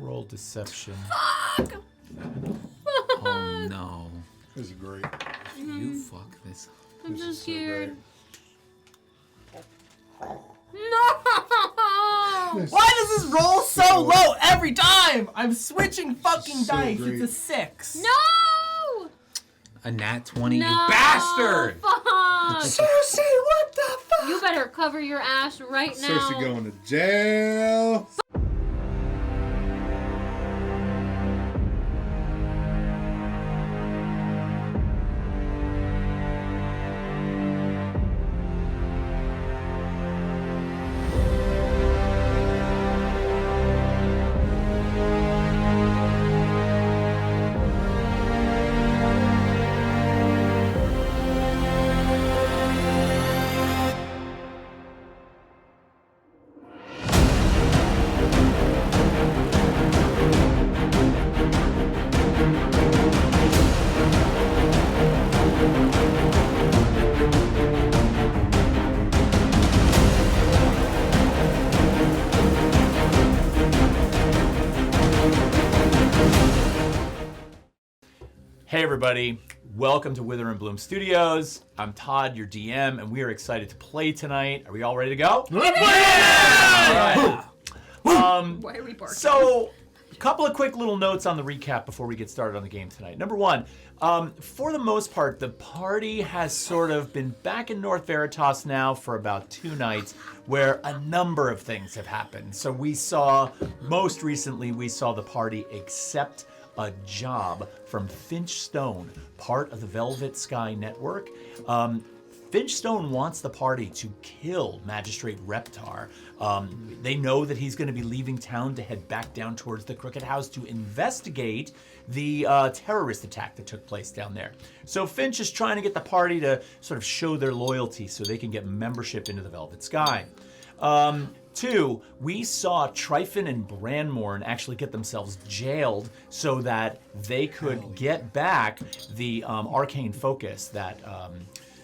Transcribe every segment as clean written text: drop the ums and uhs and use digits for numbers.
Roll deception. Fuck! Oh no. This is great. You fuck this up. I'm This so is so scared. great. No! Why does this roll so low every time? I'm switching fucking So dice. great. It's a 6. No! A nat 20, No! you bastard! Fuck! Cersei, what the fuck? You better cover your ass right now. Cersei going to jail. Hey everybody, welcome to Wither and Bloom Studios. I'm Todd, your DM, and we are excited to play tonight. Are we all ready to go? Yeah! Why are we barking? So, a couple of quick little notes on the recap before we get started on the game tonight. Number one, for the most part, the party has sort of been back in North Veritas now for about 2 nights, where a number of things have happened. So most recently, we saw the party accept a job from Finch Stone, part of the Velvet Sky Network. Finch Stone wants the party to kill Magistrate Reptar. They know that he's going to be leaving town to head back down towards the Crooked House to investigate the terrorist attack that took place down there. So Finch is trying to get the party to sort of show their loyalty so they can get membership into the Velvet Sky. 2, we saw Tryphon and Branmorn actually get themselves jailed so that they could get back the arcane focus that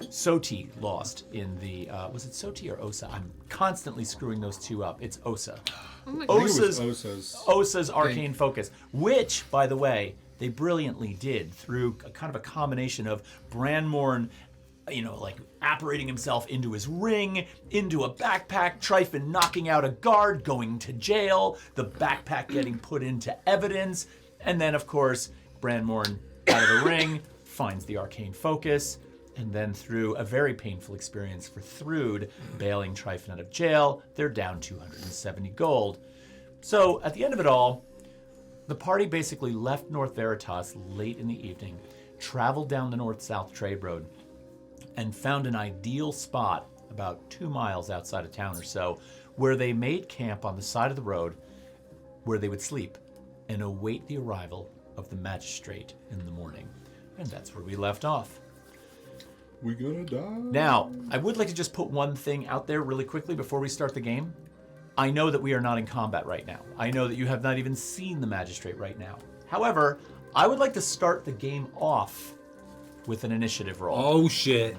Soti lost in the, was it Soti or Osa? I'm constantly screwing those two up. It's Osa. Oh my God. Osa's arcane focus, which, by the way, they brilliantly did through a kind of a combination of Branmorn, like apparating himself into his ring, into a backpack, Tryphon knocking out a guard, going to jail, the backpack getting put into evidence, and then, of course, Branmorn out of the ring, finds the arcane focus, and then through a very painful experience for Thrude, bailing Tryphon out of jail, they're down 270 gold. So, at the end of it all, the party basically left North Veritas late in the evening, traveled down the north-south trade road, and found an ideal spot about 2 miles outside of town or so, where they made camp on the side of the road where they would sleep and await the arrival of the magistrate in the morning. And that's where we left off. We gonna die. Now, I would like to just put one thing out there really quickly before we start the game. I know that we are not in combat right now. I know that you have not even seen the magistrate right now. However, I would like to start the game off with an initiative roll. Oh shit.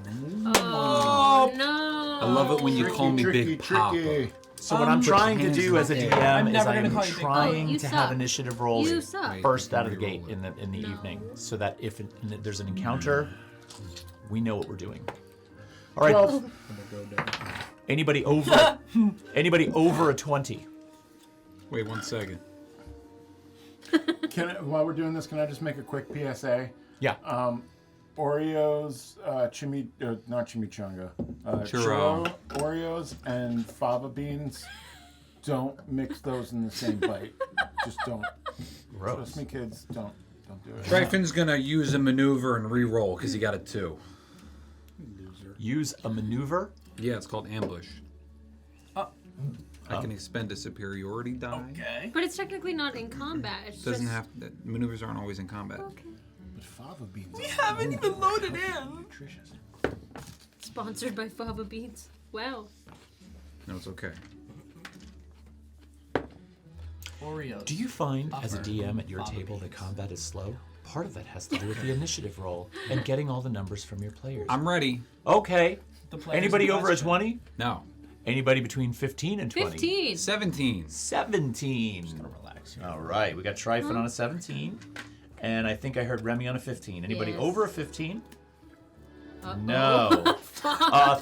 Oh, no. I love it when you call me Big Papa. So what I'm trying to do as a DM is never I gonna am call you Big trying Papa. You to have suck. initiative rolls You suck. first out of the gate in the evening, so that if there's an encounter, we know what we're doing. All right. 12. Anybody over a 20? Wait 1 second. While we're doing this, can I just make a quick PSA? Yeah. Oreos, not chimichanga, Churro. Oreos and fava beans. Don't mix those in the same bite. Just don't. Gross. Trust me, kids. Don't do it. Tryphon's gonna use a maneuver and re-roll because he got a 2. Use a maneuver. Yeah, it's called ambush. I can expend a superiority die. Okay. But it's technically not in combat. It's Doesn't just... have maneuvers aren't always in combat. Okay. But fava beans. We haven't even loaded in. Nutritious. Sponsored by Fava Beans. Wow. No, it's okay. Oreos. Do you find, as a DM at your table, that combat is slow? Part of that has to do with the initiative roll and getting all the numbers from your players. I'm ready. Okay. The players Anybody in over a question. 20? No. Anybody between 15 and 20? 15. 17. 17. Relax. All right, we got Tryphon on a 17. And I think I heard Remy on a 15. Anybody Yes. over a 15? Uh-oh. No.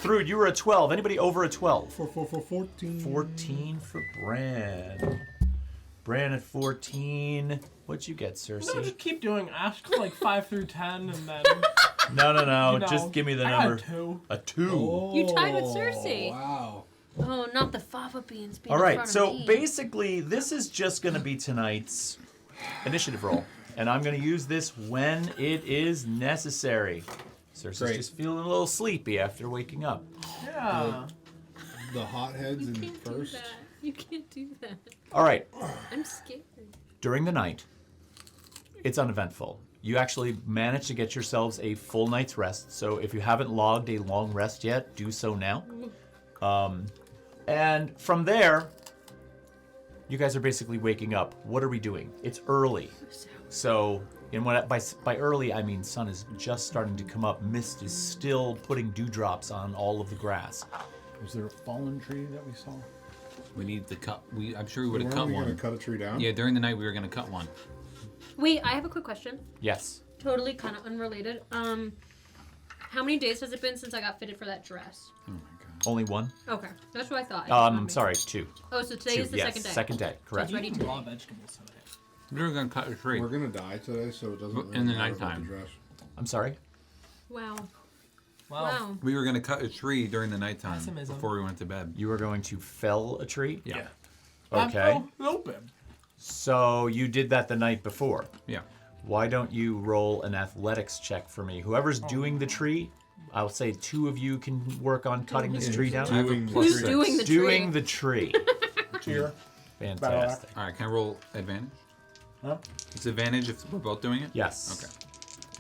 Thrud, you were a 12. Anybody over a 12? 14. 14 for Bran. Bran at 14. What'd you get, No, Cersei? just keep doing. Ask like 5 through 10, and then. No. You know, Just give me the I got number. a 2. A 2. You tied with Cersei. Wow. Oh, not the fava beans being All in right, front so of me. basically, this is just going to be tonight's initiative roll. And I'm going to use this when it is necessary. Cersei's Great. just feeling a little sleepy after waking up. Yeah. The hotheads You in can't do first. that. You can't do that. All right, I'm scared. during the night, it's uneventful. You actually manage to get yourselves a full night's rest. So if you haven't logged a long rest yet, do so now. And from there, you guys are basically waking up. What are we doing? It's early. So, by early, I mean sun is just starting to come up. Mist is still putting dewdrops on all of the grass. Was there a fallen tree that we saw? We need the cut. I'm sure we would have Weren't cut we going one. to cut a tree down? Yeah, during the night we were gonna cut one. Wait, I have a quick question. Yes. Totally kind of unrelated. How many days has it been since I got fitted for that dress? Oh my god. Only one? Okay, that's what I thought. I just wanted to make- Sorry, two. Oh, so today Two, is the yes, second day. second day, correct. It's ready Eating today. raw vegetables today. We were gonna cut a tree. We're going to die today, so it doesn't really In the matter about nighttime. dress. I'm sorry? Wow. Wow. Wow. We were gonna cut a tree during the nighttime Pessimism. before we went to bed. You were going to fell a tree? Yeah. Okay. Open. So you did that the night before. Yeah. Why don't you roll an athletics check for me? Whoever's doing the tree, I'll say two of you can work on cutting this tree down. I have a Doing plus Who's six. doing the Doing tree? the tree. Cheer. Fantastic. All right, can I roll advantage? Huh? It's advantage if we're both doing it. Yes. Okay.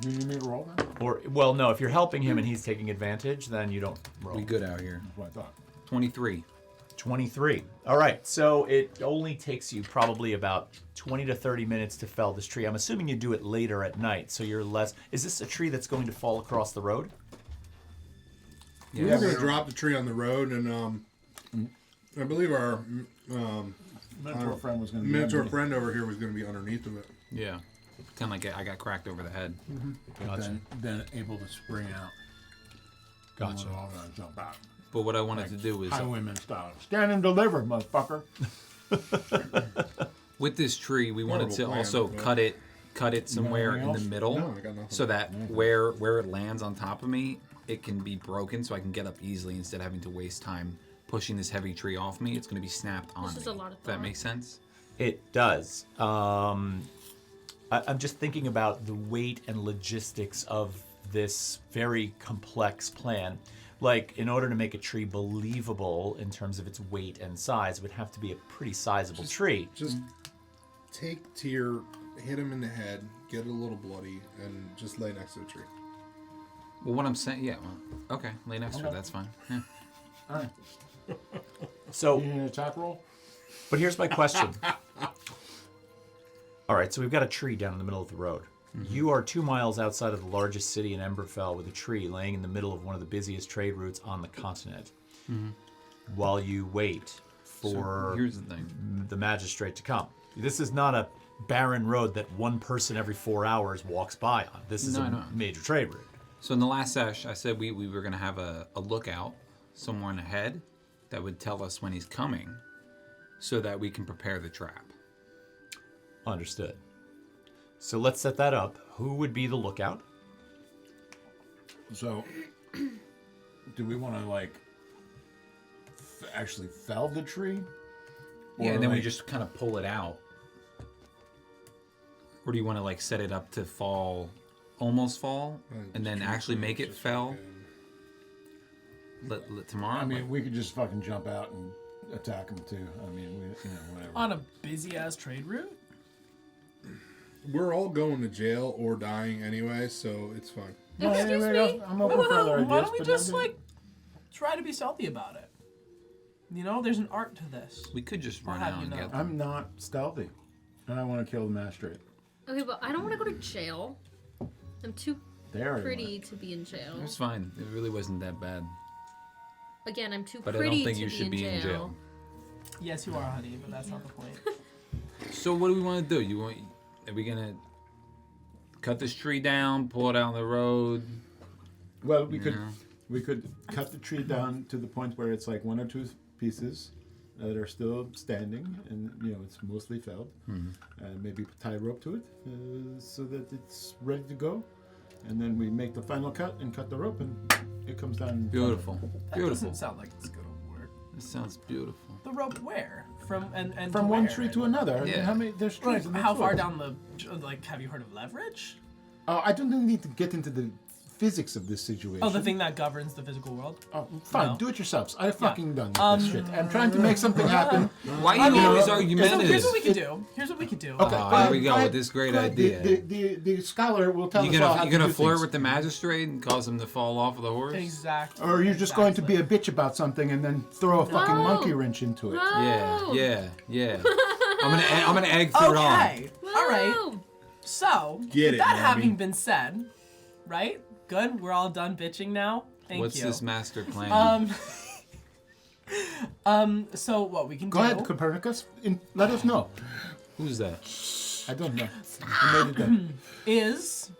You need me to roll that? Or, well, no, if you're helping him and he's taking advantage, then you don't roll. We good out here. That's what I thought. 23. 23. All right, so it only takes you probably about 20 to 30 minutes to fell this tree. I'm assuming you do it later at night, so you're less... Is this a tree that's going to fall across the road? We were going to drop the tree on the road, and I believe our Mentor friend was going to be mentor underneath, friend over here was going to be underneath of it. Yeah. Kind of like I got cracked over the head. but Gotcha. then able to spring out. Gotcha. And we're all going to jump out. But what I wanted to do is Highwayman style. Stand and deliver, motherfucker. with this tree, we wanted Horrible to plan, also but- cut it somewhere anything in the else? middle, No, I got nothing. so that where it lands on top of me, it can be broken, so I can get up easily instead of having to waste time pushing this heavy tree off me. It's going to be snapped on is me. a lot of If that thought. makes sense. It does. I'm just thinking about the weight and logistics of this very complex plan. Like, in order to make a tree believable in terms of its weight and size, it would have to be a pretty sizable tree. Just take Tyr, hit him in the head, get it a little bloody, and just lay next to the tree. Well, what I'm saying, yeah, well, okay, lay next to it. That's fine. Yeah. All right. So, You need an attack roll? but here's my question. All right, so we've got a tree down in the middle of the road. You are 2 miles outside of the largest city in Emberfell with a tree laying in the middle of one of the busiest trade routes on the continent. While you wait So for here's the thing. the magistrate to come. This is not a barren road that one person every 4 hours walks by on. This is No, a I know. major trade route. So in the last sesh, I said we were going to have a lookout, someone ahead that would tell us when he's coming so that we can prepare the trap. Understood. So let's set that up. Who would be the lookout? So, do we want to, like, actually fell the tree? Yeah, Or, and then we like- just kind of pull it out. Or do you want to like set it up to fall, almost fall, and then actually make it fell let tomorrow? I mean, we could just fucking jump out and attack them too. I mean, whatever. On a busy ass trade route? We're all going to jail or dying anyway, so it's fine. No, Excuse anybody me? else? I'm open for other ideas. Why don't we but just nobody- like try to be stealthy about it? You know, there's an art to this. we could just run have out you and know? get them. I'm not stealthy, and I want to kill the magistrate. Okay, but I don't want to go to jail. I'm too There. pretty to be in jail. It's fine. It really wasn't that bad. again, I'm too But I pretty don't think to you should be in jail. Yes, you are, honey, but that's not the point. So what do we want to do? Are we gonna cut this tree down, pull it out on the road? Well, we No. could cut the tree down to the point where it's like 1 or 2 pieces that are still standing, and it's mostly felled. And maybe tie a rope to it so that it's ready to go. And then we make the final cut and cut the rope, and it comes down. Beautiful. That Beautiful. doesn't sound like it's gonna work. It sounds beautiful. The rope where? From From to one where? tree to another. Yeah. How many? There's Like, trees. in the how far woods. down the have you heard of leverage? I don't need to get into the physics of this situation. Oh, the thing that governs the physical world? Oh, fine, No. do it yourselves. I've fucking done this shit. I'm trying to make something happen. Why I are you mean, always so argumentative? here's what we could do. Here's what we could do. Okay. Oh, here we go with this great Good. idea. The scholar will tell us all how You to gonna do flirt things. with the magistrate and cause him to fall off of the horse? Exactly. Or you're just going to be a bitch about something and then throw a fucking No. monkey wrench into it. No. Yeah. I'm gonna egg through it on. Okay. All right. Woo. So, Get with it, that Mommy. having been said, right? Good. We're all done bitching now. Thank What's you. this master plan? So what we can Go do? ahead, Copernicus. Let us know. Who's that? I don't know. I made it up. Is,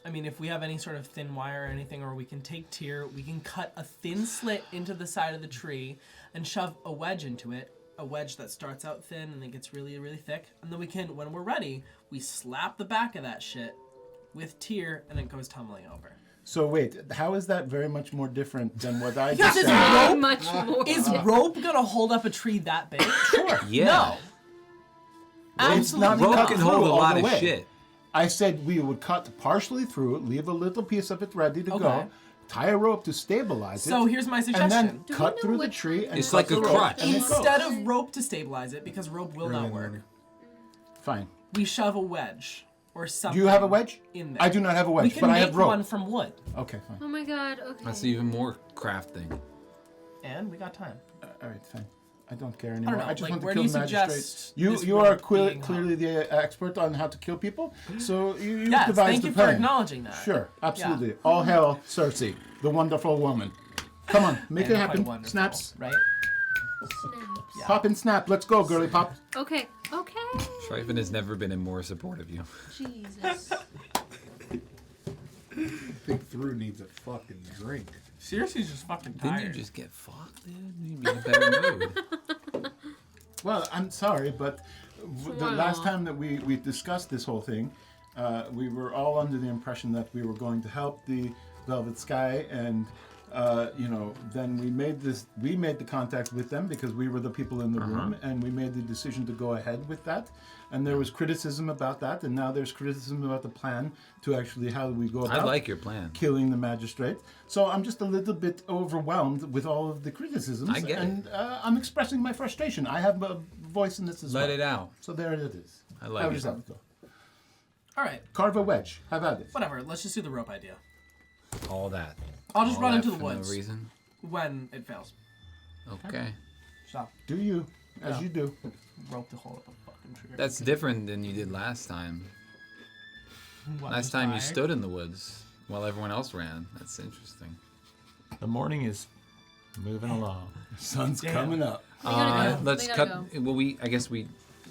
I mean, if we have any sort of thin wire or anything, or we can take tier, we can cut a thin slit into the side of the tree and shove a wedge into it. A wedge that starts out thin and then gets really, really thick. And then we can, when we're ready, we slap the back of that shit with tier and it goes tumbling over. So wait, how is that very much more different than what I Because just it's said? Very rope. much more. Is rope gonna hold up a tree that big? Sure. Yeah. No. It's not Absolutely Rope cut can through hold a all lot the of way. shit. I said we would cut partially through, leave a little piece of it ready to Okay. go, tie a rope to stabilize it. So here's my and suggestion. then Do we cut know through the which tree one? and It's cut like the a rope, crutch. and it goes. Instead of rope to stabilize it, because rope will not work, Fine. we shove a wedge or something. Do you have a wedge? In there. I do not have a wedge, We can but I make have rope. one from wood, Okay, fine. Oh my god. Okay. That's even more crafting. and we got time. All right, fine. I don't care anymore. know, I just like, want to where kill do the you magistrate. suggest You this you are rope being clearly the expert on how to kill people, so you Yes, devised thank the you plan. for acknowledging that. Sure, absolutely. All hail Cersei, the wonderful woman. Come on, make And it quite happen. wonderful, Snaps. right? Snaps. Yeah. Pop and snap. Let's go, girly pop. Okay. Okay. Shriven has never been in more support of you. Jesus. Think through needs a fucking drink. Seriously, just fucking Didn't tired. you just get fucked, dude? You'd be in a better mood. Well, I'm sorry, but the Wow. last time that we discussed this whole thing, we were all under the impression that we were going to help the Velvet Sky, and then we made the contact with them because we were the people in the room, and we made the decision to go ahead with that. And there was criticism about that, and now there's criticism about the plan to actually how we go about I like your plan. killing the magistrate. So I'm just a little bit overwhelmed with all of the criticisms, I get it. and I'm expressing my frustration. I have a voice in this as well. Let it out. So there it is. I like How it. does that go? All right, Carve a wedge. Have at it. whatever. Let's just do the rope idea. All that. I'll just All run that into the for woods No reason. when it fails. Okay. Stop. Do you, as Yeah. you do. Rope to hold up a fucking tree. That's different than you did last time. What, Last just time you die? stood in the woods while everyone else ran. That's interesting. The morning is moving along. Sun's Damn. coming up. We gotta go. Let's We cut. gotta Well, I guess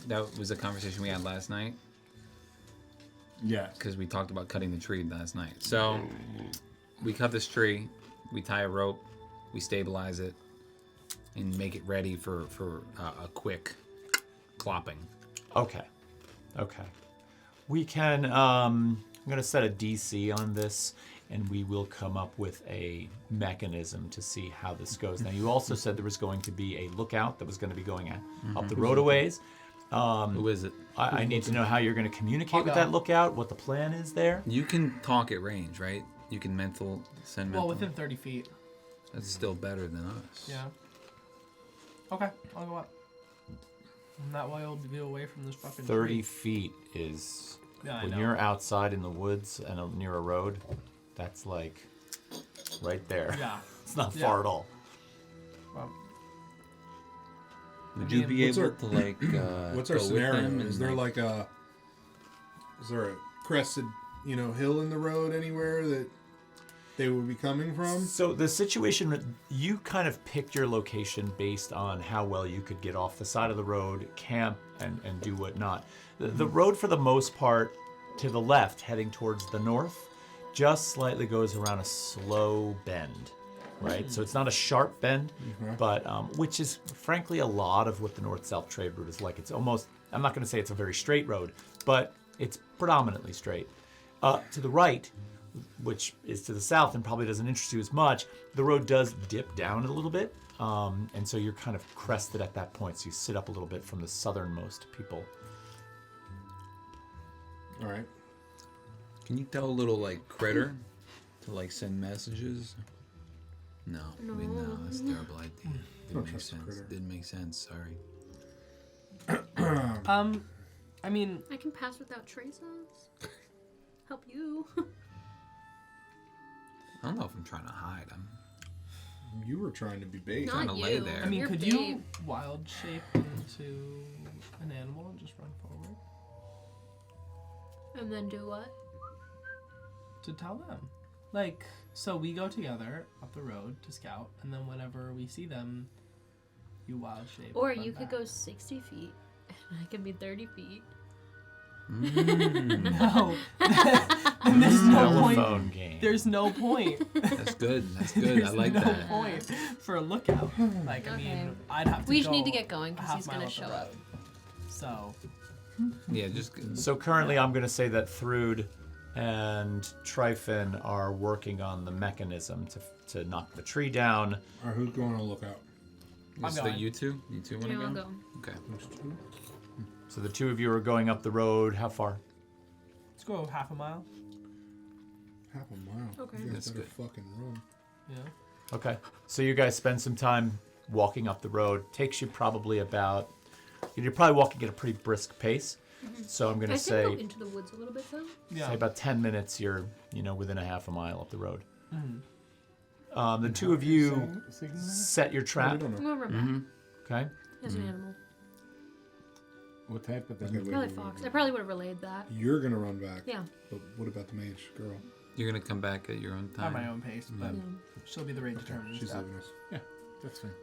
that was a conversation we had last night Yeah. because we talked about cutting the tree last night. So we cut this tree, we tie a rope, we stabilize it, and make it ready for a quick clopping. Okay. We can. I'm going to set a DC on this, and we will come up with a mechanism to see how this goes. Now, you also said there was going to be a lookout that was going to be going up the roadaways. Who is it? I need to know how you're going to communicate with that lookout, what the plan is there. You can talk at range, right? You can send mental. Well, within 30 feet. That's still better than us. Yeah. Okay, I'll go up. And that way I'll be away from this fucking 30 tree. feet is Yeah, I when know. you're outside in the woods and near a road. That's like right there. Yeah. It's not Yeah. far at all. Well, Would you be What's able our- to like? What's our go with scenario? them and, Is there like a like- is there a crested hill in the road anywhere that they would be coming from? So the situation, you kind of picked your location based on how well you could get off the side of the road, camp, and do whatnot. The road, for the most part, to the left, heading towards the north, just slightly goes around a slow bend, right? So it's not a sharp bend, but which is frankly a lot of what the north-south trade route is like. It's almost, I'm not going to say it's a very straight road, but it's predominantly straight. To the right, which is to the south and probably doesn't interest you as much, the road does dip down a little bit, and so you're kind of crested at that point, so you sit up a little bit from the southernmost people. All right. Can you tell a little like critter to like send messages? No, I mean, no, that's a terrible idea. Didn't make trust the sense. critter. Didn't make sense. Sorry. I mean, I can pass without traces. Help you. I don't know if I'm trying to hide. I'm You were trying to be bait. Not Kinda you. lay there. I mean, You're could big. you wild shape into an animal and just run forward And then do what? to tell them? Like, so we go together up the road to scout, and then whenever we see them, you wild shape. Or run you could back. go 60 feet, and I can be 30 feet. No. Then there's no point. Telephone game. There's no point. That's good. That's good. I There's like no that. point for a lookout. Like, I Okay. mean, I'd have to We just go need to get going, 'cause a half he's gonna mile up show the up. road. So, Yeah, just So currently, I'm going to say that Thrud and Tryphon are working on the mechanism to knock the tree down. All right, who's going on a lookout? I'm is the going. you two? You two want Yeah, to I'll go? go. Okay. There's two. So the two of you are going up the road. How far? let's go half a mile. Half a mile. Okay. You guys That's better good. fucking run. Yeah. Okay. So you guys spend some time walking up the road. Takes you probably about. You're probably walking at a pretty brisk pace. So I'm going I to can go say, into the woods a little bit, though. Yeah. say about 10 minutes. You're within a half a mile up the road. Mhm. The two of you Signaling? set your We trap. don't I'm know. gonna run back Okay. as an animal. What type of Okay, thing? wait, Probably wait, wait, fox. I wait. probably would have relayed that. You're gonna run back. Yeah. But what about the mage girl? You're gonna come back at your own At time. my own pace, but Yeah. she'll be the rate determinant. She's leaving us. Yeah, that's fine.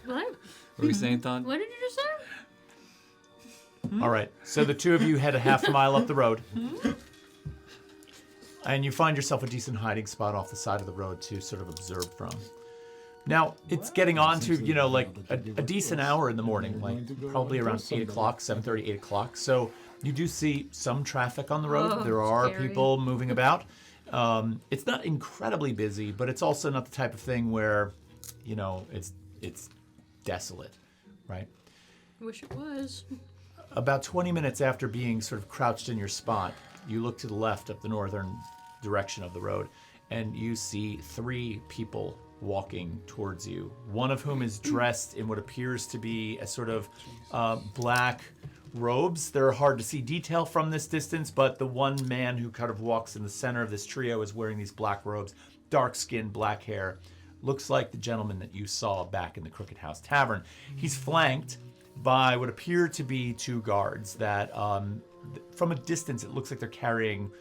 What? What were you saying, Todd? What did you just say? All right. So the two of you head a half a mile up the road. And you find yourself a decent hiding spot off the side of the road to sort of observe from. Now, it's getting on to, like a decent hour in the morning, like probably around 8 o'clock, 7:30, 8 o'clock. So you do see some traffic on the road. Oh, There are scary. people moving about. It's not incredibly busy, but it's also not the type of thing where, it's desolate, right? I wish it was. About 20 minutes after being sort of crouched in your spot, you look to the left up the northern direction of the road, and you see 3 people walking towards you. One of whom is dressed in what appears to be a sort of black robes. They're hard to see detail from this distance, but the one man who kind of walks in the center of this trio is wearing these black robes, dark skin, black hair. Looks like the gentleman that you saw back in the Crooked House Tavern. He's flanked by what appear to be 2 guards that, from a distance, it looks like they're carrying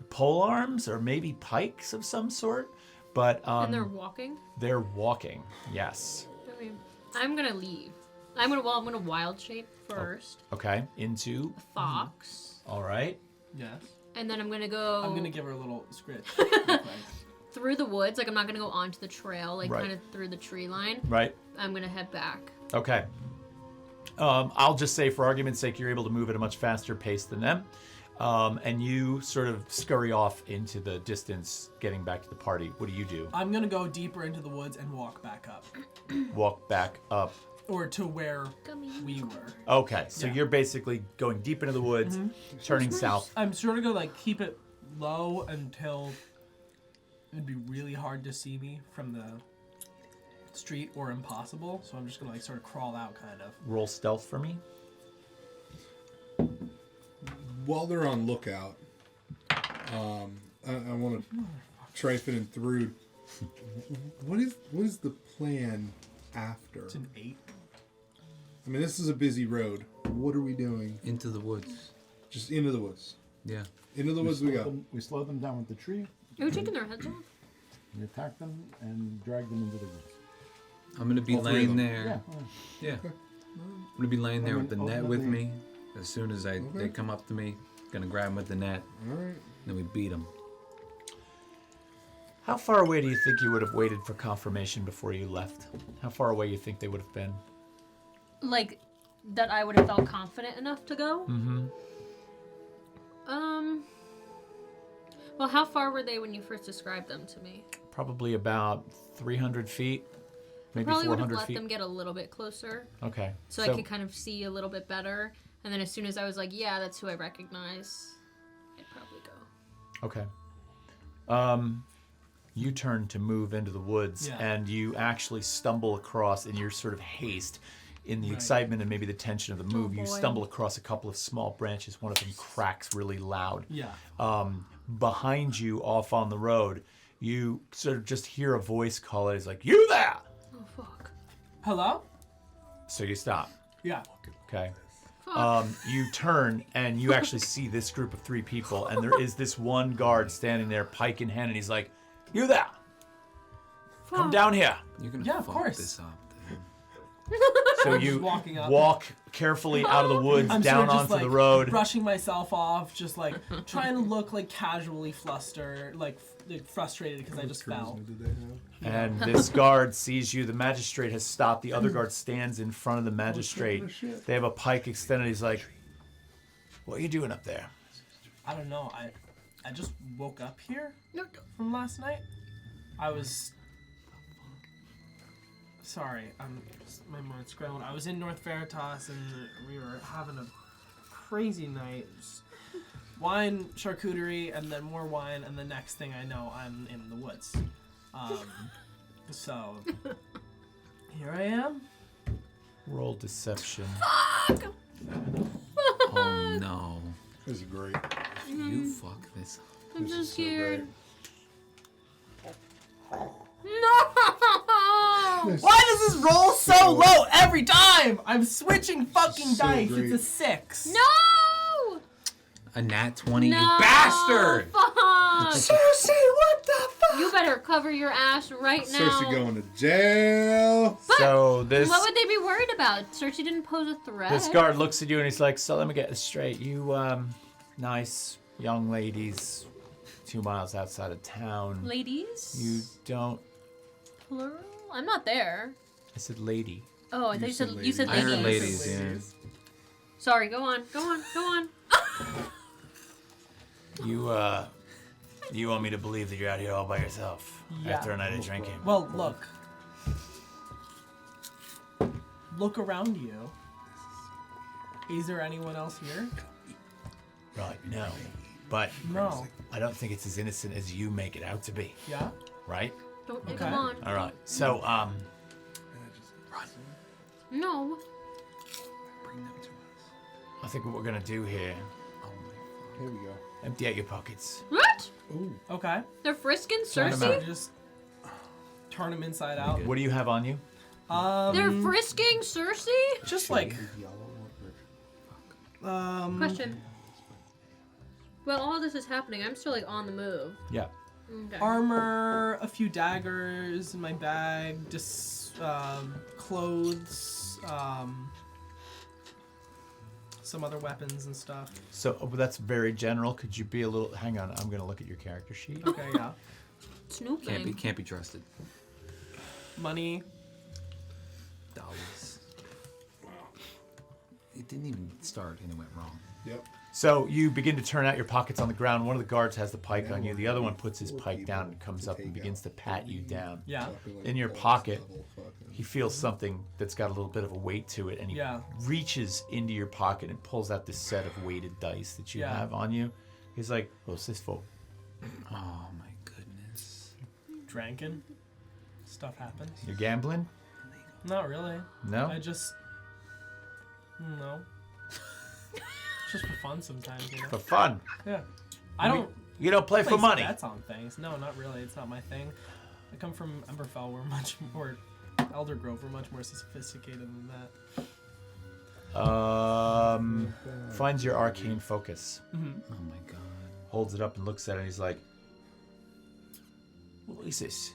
pole arms or maybe pikes of some sort. But And they're walking. they're walking, yes. Okay. I'm gonna leave. I'm gonna wild shape first. Okay, into, Fox. all right. Yes. And then I'm gonna go I'm gonna give her a little scritch. real quick. through the woods. Like, I'm not gonna go onto the trail, like Right. kind of through the tree line. Right, I'm gonna head back. okay. I'll just say, for argument's sake, you're able to move at a much faster pace than them. And you sort of scurry off into the distance, getting back to the party. What do you do? I'm gonna go deeper into the woods and walk back up, Walk back up. or to where Gummy. we were. Okay, so Yeah. you're basically going deep into the woods, turning south. I'm sort of gonna like keep it low until it'd be really hard to see me from the street or impossible. So I'm just gonna like sort of crawl out, kind of. Roll stealth for me. While they're on lookout, I want to Tryphon and Thrud. What is the plan after? It's an 8. I mean, this is a busy road. What are we doing? Into the woods. Just into the woods. Yeah. Into the woods we go. We slow them down with the tree. Are we taking their heads off? You attack them and drag them into the woods. I'm gonna be All three of laying them. there. Yeah. Yeah. I'm gonna be laying there with the net with me. As soon as they come up to me, gonna grab them with the net. All right. Then we beat them. How far away do you think you would have waited for confirmation before you left? How far away you think they would have been? Like, that I would have felt confident enough to go? Mm-hmm. Well, how far were they when you first described them to me? Probably about 300 feet, maybe Probably would have 400 let feet. them get a little bit closer, Okay. so I could kind of see a little bit better. And then as soon as I was like, yeah, that's who I recognize, I'd probably go. Okay. You turn to move into the woods, Yeah. and you actually stumble across, in your sort of haste, in the excitement and maybe the tension of the move, you boy. stumble across a couple of small branches. One of them cracks really loud. Yeah. Behind you, off on the road, you sort of just hear a voice call it. It's like, "You there!" Oh, fuck. Hello? So you stop. Yeah. Okay. Fuck. You turn and you actually see this group of 3 people, and there is this one guard standing there, pike in hand, and he's like, "You there! Come Fuck. down here." You're gonna Yeah, of fuck course. this up. Dude. So I'm just you walking up. walk carefully out of the woods, I'm down sort of just, onto like, the road. brushing myself off, just like trying to look like casually flustered, like frustrated because I just fell. Charisma did they have? And this guard sees you. The magistrate has stopped. The other guard stands in front of the magistrate. Oh, shit. They have a pike extended. He's like, "What are you doing up there?" I don't know. I just woke up here No, from last night. I was sorry. My mind's scrambled. I was in North Veritas and we were having a crazy night. Just wine, charcuterie, and then more wine, and the next thing I know, I'm in the woods. So here I am. Roll deception. Oh no. This is great. You fuck this up. I'm This so is so scared. great. No! Why does this roll so low every time? I'm switching fucking So dice. great. It's a 6. No! A nat 20, No! you bastard! Fuck! Cersei, what the fuck? You better cover your ass right now. Cersei going to jail. So this What would they be worried about? Cersei didn't pose a threat. this guard looks at you and he's like, "So let me get this straight. You nice young ladies, 2 miles outside of town. Ladies? You don't." Plural? I'm not there. I said lady. Oh, I thought you said I ladies. heard ladies, yeah. Sorry, go on. Go on. Go on. You want me to believe that you're out here all by yourself Yeah. after a night of drinking? Well, look. Look around you. Is there anyone else here? Right, no. But No. I don't think it's as innocent as you make it out to be, Yeah? right? Don't Okay. come on. All right. So, Run. No. Bring them to us. I think what we're gonna do here, Oh my Here we go. empty out your pockets. What? Ooh. Okay. They're frisking Turn 'em Cersei? out. Just turn them inside out. What do you have on you? They're frisking Cersei? Just like, Question. Well, all this is happening. I'm still like on the move. Yeah. Okay. armor, a few daggers in my bag, just clothes, some other weapons and stuff. So that's very general. Could you be a little? Hang on. I'm gonna look at your character sheet. Okay, yeah. Snooping. Can't be trusted. Money. Dollars. It didn't even start and it went wrong. Yep. So you begin to turn out your pockets on the ground. One of the guards has the pike on you. The other one puts his pike down and comes up and begins to pat you down. Yeah. In your pocket, he feels something that's got a little bit of a weight to it, and he Yeah. reaches into your pocket and pulls out this set of weighted dice that you Yeah. have on you. He's like, "What's this for?" Oh my goodness. Drinking. Stuff happens. You're gambling? Not really. No. I just. No. Just for fun sometimes, you know? For fun. Yeah. I don't You don't play for place money. bets on things. No, not really. It's not my thing. I come from Emberfell. We're much more. Elder Grove. We're much more sophisticated than that. Finds your arcane focus. Oh my god. Holds it up and looks at it. And he's like, What is this?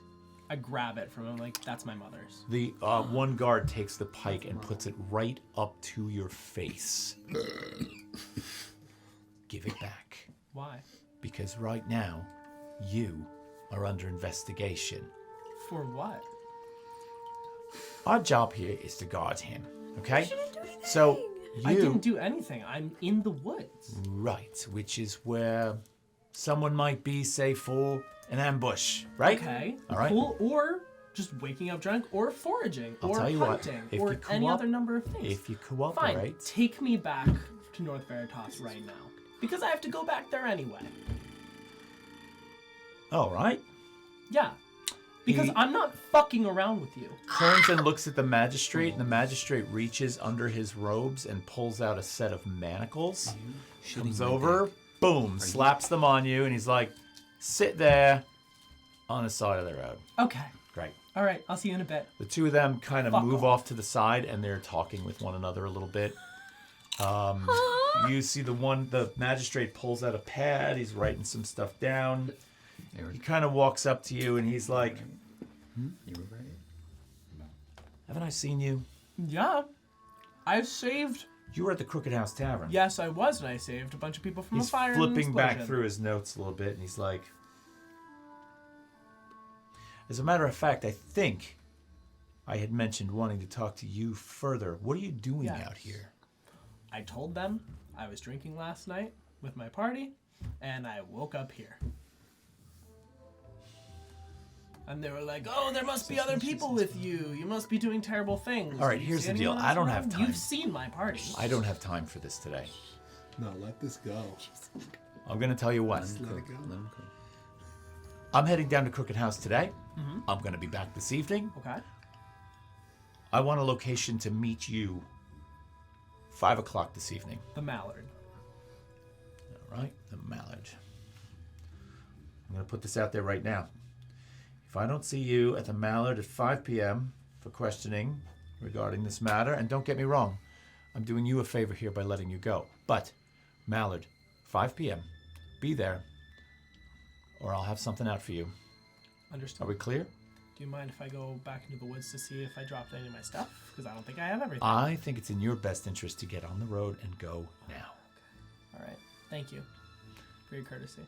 I grab it from him like, that's my mother's. The one guard takes the pike and puts it right up to your face. Give it back. Why? Because right now, you are under investigation. For what? Our job here is to guard him, okay? So, I didn't do anything. I'm in the woods. Right, which is where someone might be, say, for an ambush, right? Okay. All right. Cool. Or just waking up drunk, or foraging, I'll or tell you what, hunting, if or you any coop- other number of things. If you Fine. cooperate, Take me back to North Veritas right now. Because I have to go back there anyway. all right. Yeah. Because He- I'm not fucking around with you. Turns and looks at the magistrate, and the magistrate reaches under his robes and pulls out a set of manacles. Comes over, boom, slaps them on you, and he's like, sit there on the side of the road. Okay. Great. All right. I'll see you in a bit. The two of them kind of Fuck move off. off to the side, and they're talking with one another a little bit. You see the magistrate pulls out a pad. He's writing some stuff down. He kind of walks up to you, and he's like, You were ready. haven't I seen you? Yeah. I saved. You were at the Crooked House Tavern. Yes, I was, and I saved a bunch of people from He's a fire and an flipping back explosion. through his notes a little bit, and he's like, as a matter of fact, I think I had mentioned wanting to talk to you further. What are you doing Yeah. out here? I told them I was drinking last night with my party, and I woke up here. And they were like, "Oh, there must be other people with you. You must be doing terrible things." All right, Do you here's see the deal. anyone I else don't have around? time. You've seen my party. I don't have time for this today. No, let this go. I'm going to tell you what. Let it go. I'm heading down to Crooked House today. I'm going to be back this evening. Okay. I want a location to meet you 5 o'clock this evening. The Mallard. All right, the Mallard. I'm going to put this out there right now. If I don't see you at the Mallard at 5 p.m. for questioning regarding this matter, and don't get me wrong, I'm doing you a favor here by letting you go. But, Mallard, 5 p.m., be there, or I'll have something out for you. Understood. Are we clear? Do you mind if I go back into the woods to see if I dropped any of my stuff? Because I don't think I have everything. I think it's in your best interest to get on the road and go now. All right. Thank you for your courtesy.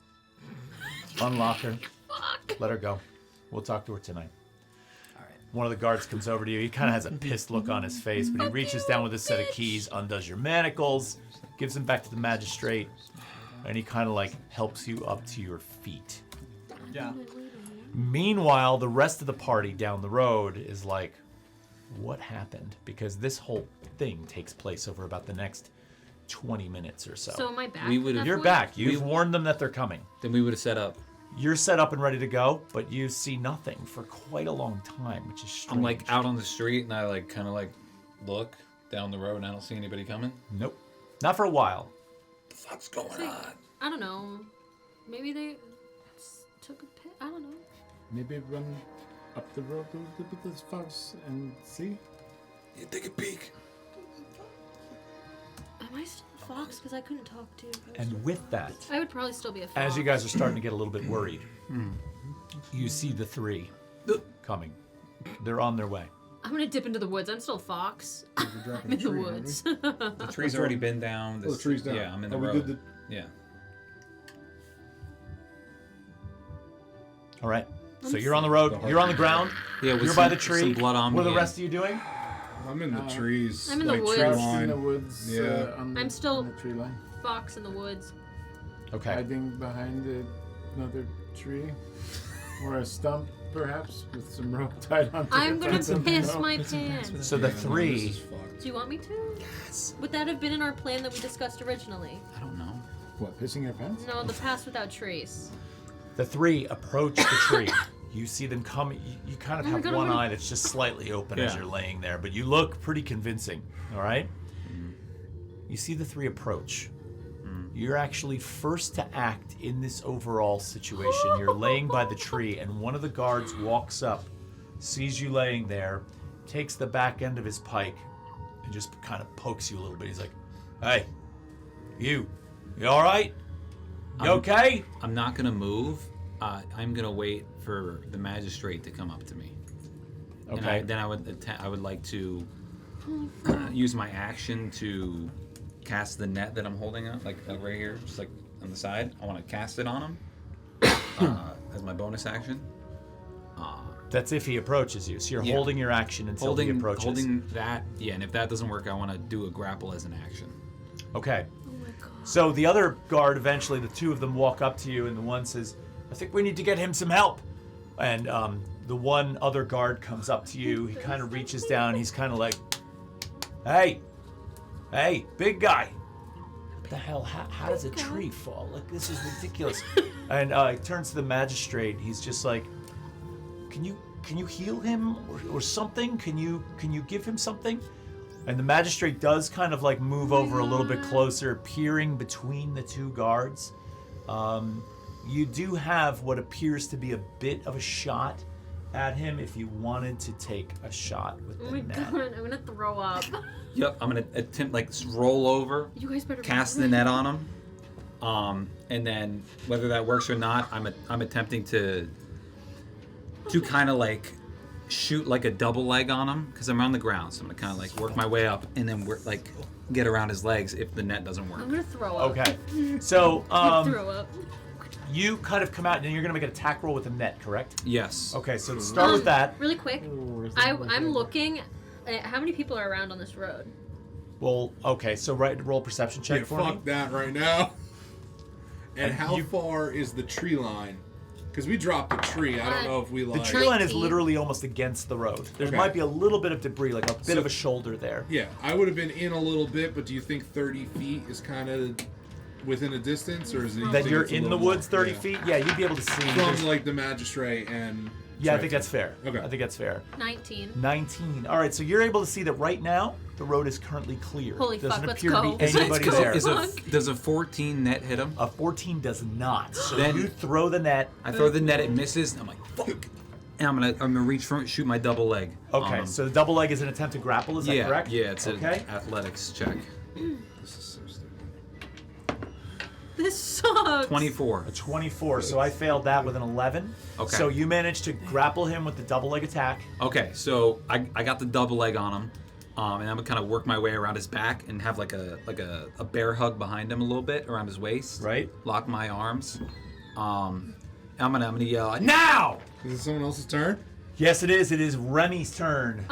Unlock her. Let her go. We'll talk to her tonight. All right. One of the guards comes over to you. He kind of has a pissed look on his face, but he reaches down with a set of keys, undoes your manacles, gives them back to the magistrate, and he kind of like helps you up to your feet. Yeah. Meanwhile, the rest of the party down the road is like, what happened? Because this whole thing takes place over about the next 20 minutes or so. So am I back? We at would've- that You're point? back. You've warned them that they're coming. Then we would have set up. You're set up and ready to go, but you see nothing for quite a long time, which is strange. I'm like out on the street and I like kind of like look down the road and I don't see anybody coming. Nope. Not for a while. What the fuck's going It's like, on? I don't know. Maybe they took a pic. I don't know. Maybe run up the road a little bit as far and see. You take a peek. Am I still a fox? Because I couldn't talk to you. And with that, I would probably still be a fox. as you guys are starting to get a little bit worried, you see the three coming. They're on their way. I'm gonna dip into the woods. I'm still a fox. We're I'm dropping in a the tree, aren't woods. The tree's already been down. Oh, the tree's down. Yeah, I'm in the Oh, we road. did Yeah. All right. So you're on the road. You're on the ground. Yeah, with You're by some- the tree. some blood on What are me, the yeah. rest of you doing? I'm in the trees. I'm in the like, woods. Tree Crouched line. In the woods. Yeah. On I'm still- on the tree line. Fox in the woods. Okay. Hiding behind another tree or a stump, perhaps, with some rope tied onto I'm it. gonna Something, piss you know? my pants. So the Yeah, no, this three. is fucked. Do you want me to? Yes. Would that have been in our plan that we discussed originally? I don't know. What, pissing your pants? No, the pass without trace. The three approach the tree. You see them come. You kind of Oh my have God, one oh my- eye that's just slightly open as Yeah. you're laying there, but you look pretty convincing. All right. You see the three approach. You're actually first to act in this overall situation. You're laying by the tree, and one of the guards walks up, sees you laying there, takes the back end of his pike, and just kind of pokes you a little bit. He's like, "Hey, you all right? You okay?" I'm not gonna move. I'm gonna wait for the magistrate to come up to me. Okay. And then I would like to use my action to cast the net that I'm holding up, like right here, just like on the side. I want to cast it on him as my bonus action. That's if he approaches you. So you're holding your action until he approaches. Holding that, yeah. And if that doesn't work, I want to do a grapple as an action. Okay. Oh my god. So the other guard, eventually, the two of them walk up to you, and the one says, "I think we need to get him some help." And the one other guard comes up to you. He kind of reaches down. He's kind of like, "Hey, big guy. What the hell? How does a tree fall? Like, this is ridiculous." And he turns to the magistrate. He's just like, Can you heal him or something? Can you give him something?" And the magistrate does kind of like move over a little bit closer, peering between the two guards. You do have what appears to be a bit of a shot at him if you wanted to take a shot with the Oh my net. god, I'm gonna throw up. Yep, I'm gonna attempt roll over, You guys better cast the net on him, and then whether that works or not, I'm attempting to kind of like shoot like a double leg on him because I'm on the ground, so I'm gonna kind of like work my way up and then like get around his legs if the net doesn't work. I'm gonna throw up. Okay, so Throw up. you kind of come out and you're gonna make an attack roll with the net, correct? Yes. Okay, so to start with that, Really quick, I'm looking at how many people are around on this road. well, okay, so roll a perception check Yeah, for fuck me. that right now. And And how you- far is the tree line? Because we dropped a tree. I don't know if we The like. tree line is 19. literally almost against the road. There Okay. might be a little bit of debris, like a bit So- of a shoulder there. Yeah, I would have been in a little bit, but do you think 30 feet is kind of within a distance, or is it? you That think you're it's a in the little woods more? 30 Yeah. feet? Yeah, you'd be able to see. From There's- like the magistrate and. Yeah, I think that's fair. Okay. I think that's fair. 19. 19. All right, so you're able to see that right now the road is currently clear. Holy Doesn't fuck, let's appear go. to be Let's anybody go. there. Does a 14 net hit him? A 14 does not. So Then- you throw the net. I throw the net, it misses. And I'm like, fuck. And I'm gonna reach for it, shoot my double leg. Okay, so the double leg is an attempt to grapple. Is that yeah, correct? yeah, it's okay. an athletics check. This is so stupid. This sucks. 24. A 24. So I failed that with an 11. Okay. So you managed to grapple him with the double leg attack. Okay, so I got the double leg on him, and I'm gonna kind of work my way around his back and have like a bear hug behind him a little bit around his waist. Right. Lock my arms. I'm gonna yell now. Is it someone else's turn? Yes, it is. It is Remy's turn.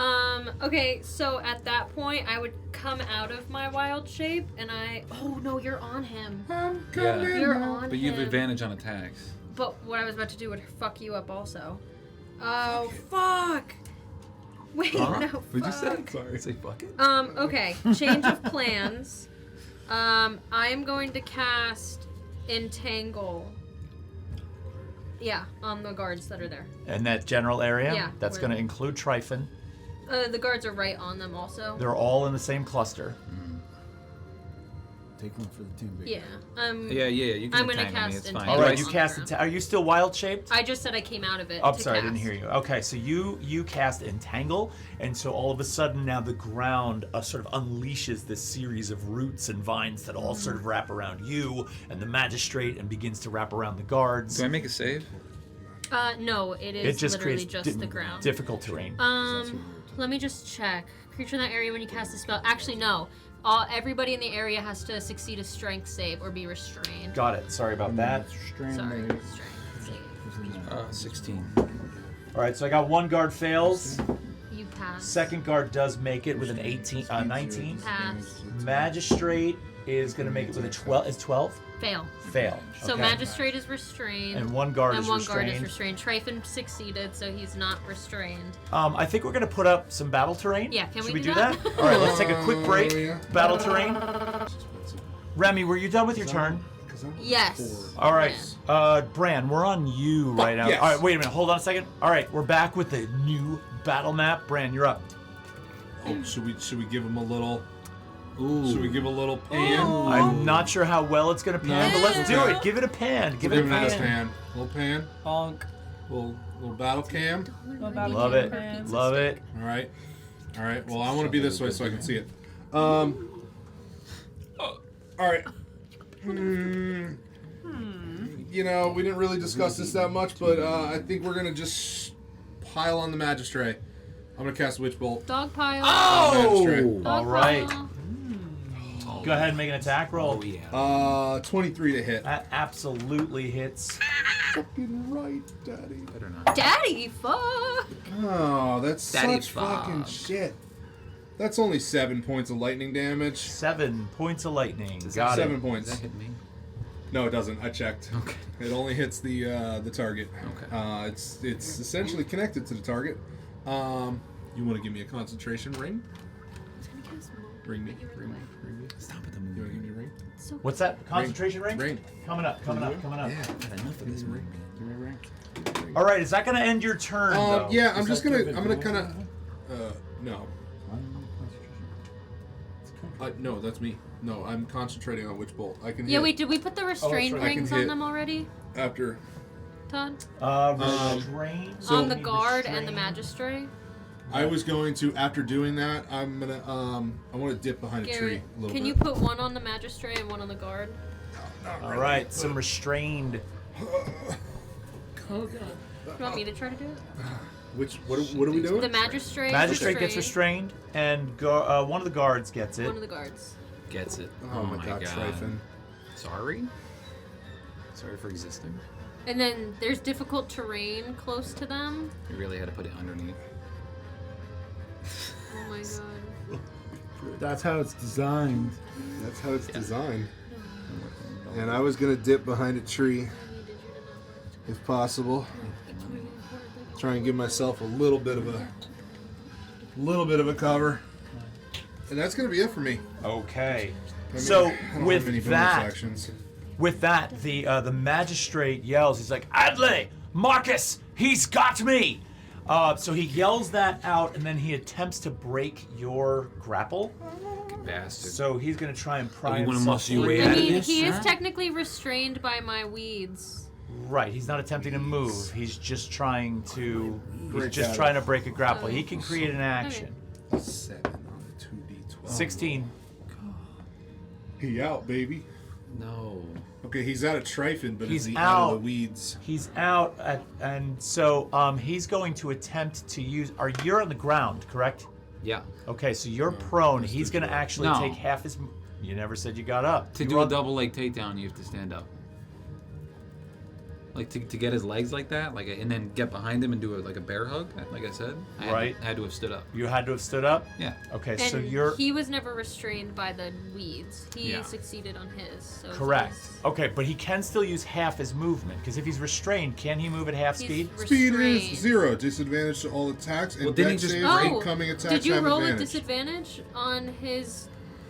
Okay, so at that point, I would come out of my wild shape, and oh no, you're on him. I'm Yeah. coming. You're on But you have him. advantage on attacks. But what I was about to do would fuck you up also. Oh, fuck. Wait, no, What'd you say? fuck. Sorry. Say fuck it. Okay, change of plans. I am going to cast Entangle. Yeah, on the guards that are there. In that general area. Yeah, That's where- going to include Tryphon. The guards are right on them also. They're all in the same cluster. Take one for the team, big Yeah. Yeah, you can I'm gonna entangle me. cast It's fine. entangle. All right, Yes. you cast it. Are you still wild shaped? I just said I came out of it. Oh, to sorry, I didn't cast. hear you. Okay, so you cast Entangle, and so all of a sudden now the ground sort of unleashes this series of roots and vines that all sort of wrap around you and the magistrate and begins to wrap around the guards. Do I make a save? No, it is It just literally creates just the ground. difficult terrain. Let me just check. Creature in that area when you cast a spell. Actually, no. Everybody in the area has to succeed a strength save or be restrained. Got it. Sorry about that. Sorry, strength save. 16. All right, so I got one guard fails. You pass. Second guard does make it with an 19. Pass. Magistrate is going to make it with a 12. Is 12? Fail. Fail. So Okay. magistrate is restrained. And one guard and is one restrained. guard is restrained. Tryphon succeeded, so he's not restrained. I think we're going to put up some battle terrain. Yeah, can Should we we do do that? that? All right, let's take a quick break. yeah. Battle terrain. Remy, were you done with your turn? Yes. All right, Bran, we're on you right now. yes. All right, wait a minute. Hold on a second. All right, we're back with the new battle map. Bran, you're up. Oh, should we give him a little? Ooh. Should we give a little pan? I'm not sure how well it's going to pan, but let's do Okay. it. Give it a pan. Give it Give a him that pan. pan. Little pan. Bonk. Little battle cam. Love it. Love it. All right. All right. Well, I want to be this way so I can see it. All right. you know, we didn't really discuss this that much, but I think we're gonna just pile on the Magistray. I'm gonna cast Witch Bolt. Dog pile. Magistray. All right. Pile. Go ahead and make an attack roll. Oh yeah. 23 to hit. That absolutely hits. Fucking right, Daddy. Better not. Daddy, fuck. Oh, that's Daddy such fucking fuck. shit. That's only 7 points of lightning damage. 7 points of lightning. Does Got that- it. 7 Does points. that hit me? No, it doesn't. I checked. Okay. It only hits the target. Okay. It's essentially connected to the target. You want to give me a concentration ring? Ring me. Stop at the You want to movie. give me a ring? What's that? Concentration ring? Ring. Coming up. Yeah. I've had enough of this movie. Give me a ring. All right, is that going to end your turn? though? Yeah, I'm Is just that gonna. give I'm gonna it kind roll? of. No. No, that's me. No, I'm concentrating on Witch Bolt. I can. Yeah, hit wait, did we put the restraint right. I can rings on hit. them already, after. Todd? Restrain. On the guard and the magistrate? I was going to. After doing that, I'm gonna. I want to dip behind a tree Garrett, a little can bit. you put one on the magistrate and one on the guard? All right, some restrained. You want me to try to do it? What are we doing? The magistrate. Magistrate gets restrained, and one of the guards gets it. One of the guards. Gets it. Oh, my god, Tryphon. Sorry. Sorry for existing. And then there's difficult terrain close to them. You really had to put it underneath. Oh my god. That's how it's designed. That's how it's designed. And I was gonna dip behind a tree, if possible. Try and give myself a little bit of a cover. And that's gonna be it for me. Okay. I mean, So I don't have with any bonus that, actions. the magistrate yells. He's like, Adley, Marcus, he's got me. So he yells that out, and then he attempts to break your grapple. Bastard. So he's gonna try and pry you wanna himself muscle your free. way I out of mean, this? he is Huh? technically restrained by my weeds. Right. He's not attempting to move. He's just trying to. He's Break just out trying to of- break a grapple. He can create an action. 7 on the 2d12. 16. He out, baby. No. Okay, he's out of Tryphon, but He's is he out of out. the weeds? He's out, and so he's going to attempt to use. You're on the ground, correct? Yeah. Okay, so you're prone. that's He's the going to joke. actually No. take half his. You never said you got up. To You do were a on- double leg takedown, you have to stand up. Like to get his legs like that, and then get behind him and do like a bear hug. Like I said, I had to have stood up. You had to have stood up. Yeah. Okay, And so you're he was never restrained by the weeds. He Yeah. succeeded on his. So correct. he's- Okay, but he can still use half his movement because if he's restrained, can he move at half He's speed? Speed restrained. is 0. Disadvantage to all attacks. And Well, didn't he dex just saves break- and incoming attacks did you have roll advantage. a disadvantage on his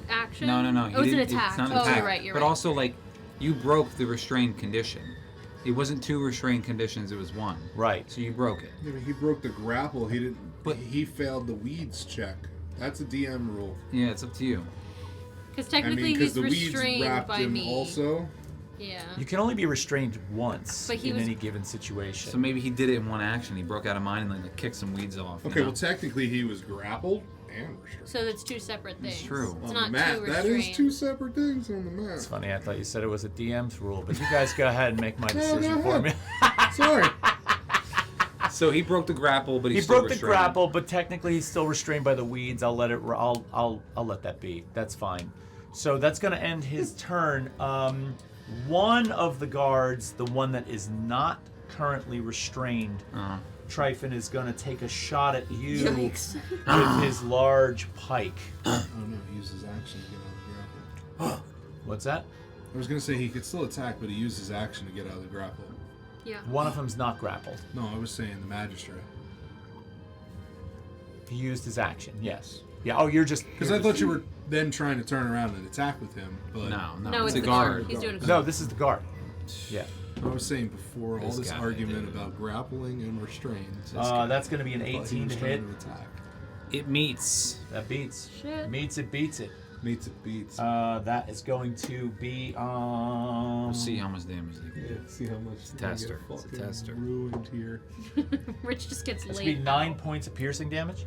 action? No. He Oh, it's an didn't- attack. It's not an Oh, attack. you're right. You're but right. also, you broke the restrained condition. It wasn't 2 restrained conditions; it was 1. Right. So you broke it. Yeah, but he broke the grapple. He didn't. But- he failed the weeds check. That's a DM rule. Yeah, it's up to you. Because I technically mean, because he's the weeds restrained wrapped by him me. also. Yeah. You can only be restrained once But he in was- any given situation. So maybe he did it in one action. He broke out of mine and kicked some weeds off. you Okay, know? well, technically he was grappled and restrained. So that's two separate things. It's true. It's On not the map, two that restrained. is 2 separate things on the map. It's funny. I thought you said it was a DM's rule, but you guys go ahead and make my go decision for ahead. me. Sorry. So he broke the grapple, but He he's still broke the restrained. grapple, but technically he's still restrained by the weeds. I'll let it. I'll let that be. That's fine. So that's going to end his turn. One of the guards, the one that is not currently restrained, Tryphon is going to take a shot at you Yikes. with his large pike. Oh no, he used his action to get out of the grapple. What's that? I was gonna say he could still attack, but he used his action to get out of the grapple. Yeah. One of them's not grappled. No, I was saying the magistrate. He used his action. Yes. Yeah. Oh, you're just. Because I thought you were then trying to turn around and attack with him, but No, it's it's a the guard. guard. He's doing a No, this is the guard. Yeah. I was saying before all This this guy argument did it. about grappling and restraint. That's going to be an I thought he 18 was to trying hit. attack. It meets. That beats. Shit. Meets it, beats it. Meets it beats. That is going to be We'll see how much damage they can yeah, do. see how much It's a tester. It's a tester. ruined here. Rich just gets It's laid. going to be 9 points of piercing damage.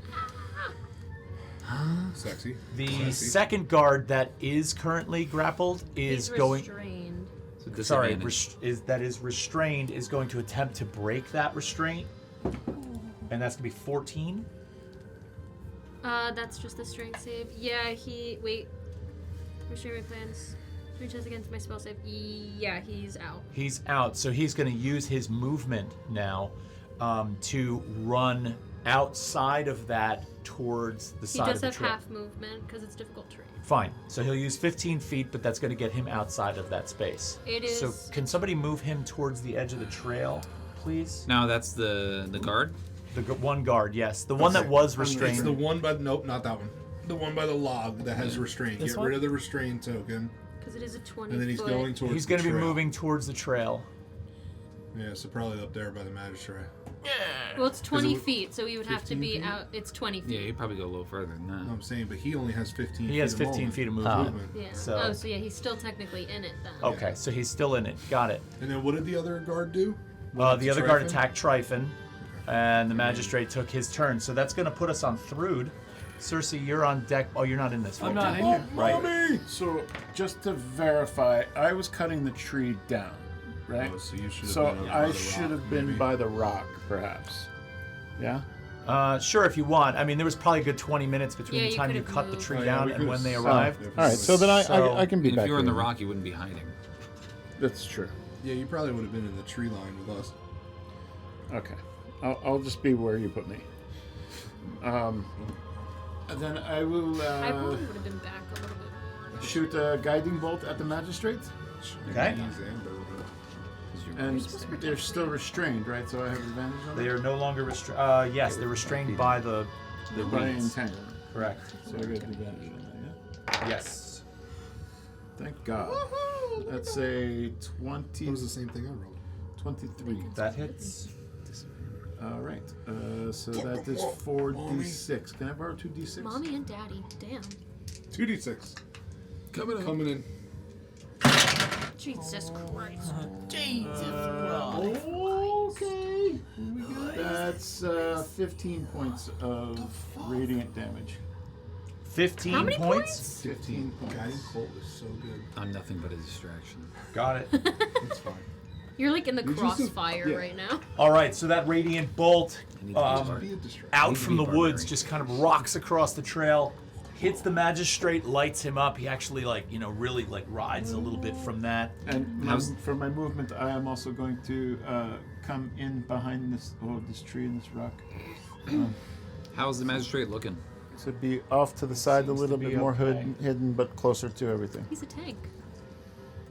Sexy. The Sexy. second guard that is currently grappled is He's going. restrained. So sorry, disadvantage. is restrained is going to attempt to break that restraint, and that's gonna be 14. That's just the strength save. Yeah, wait. Restrain my plans. Reaches against my spell save. Yeah, he's out. He's out, so he's going to use his movement now to run outside of that towards the He side does of the have trail. half movement because it's difficult terrain. Fine. So he'll use 15 feet, but that's going to get him outside of that space. It is. So can somebody move him towards the edge of the trail, please? Now that's the guard. One guard, yes. The one that was restrained. It's the one by nope, not that one. The one by the log that has restraint. This Get one? rid of the restraint token, Because it is a 20 and then he's foot. going towards. He's going to the be trail. moving towards the trail. Yeah, so probably up there by the magistrate. Well, it's 20 would- feet, so he would have to 15 be feet? out. It's 20 feet. Yeah, you'd probably go a little further than No, that. I'm saying, but he only has 15. He has feet 15 feet of movement. movement. Yeah. So- Oh, so yeah, he's still technically in it then. Okay, so he's still in it. Got it. And then what did the other guard do? The other guard Tryphon? attacked Tryphon, and the magistrate took his turn. So that's going to put us on Thrud. Cersei, you're on deck. Oh, you're not in this I'm one. not in here. Right. So just to verify, I was cutting the tree down, right? Oh, so you should have So been I by the should rock, have been maybe. by the rock, perhaps. Yeah. Sure, if you want. I mean, there was probably a good 20 minutes between Yeah, the you time you could've cut the moved. tree Oh, yeah, down we and could've when they stopped. arrived. All right. So then So- I can be And back if you were in the here. rock, you wouldn't be hiding. That's true. Yeah, you probably would have been in the tree line with us. Okay. I'll just be where you put me. And then I will I probably would have been back a little bit. shoot a guiding bolt at the magistrate. Okay. And they're still restrained, right? So I have advantage on They it? are no longer restrained. Yes, they're restrained by the By reeds. entanglement. Correct. So I get advantage on that, yeah? Yes. Thank God. That's a 20, It was the same thing I rolled. 23. That hits. All right. So that is 4d6. Can I borrow 2d6? Mommy and Daddy, damn. 2d6. Coming up. Coming in. Jesus Christ. Okay. That's 15 points of radiant damage. 15 How many points? 15 Guiding points. bolt is so good. I'm nothing but a distraction. Got it. It's fine. You're like in the just crossfire yeah. right now. All right, so that radiant bolt I need to be Be a distraction. out Need to from be the woods barbarian. just kind of rocks across the trail, hits the magistrate, lights him up. He actually really rides a little bit from that. And How's- for my movement, I am also going to come in behind this tree and this rock. How's the magistrate looking? So be off to the side a little be bit more okay. hidden, but closer to everything. He's a tank.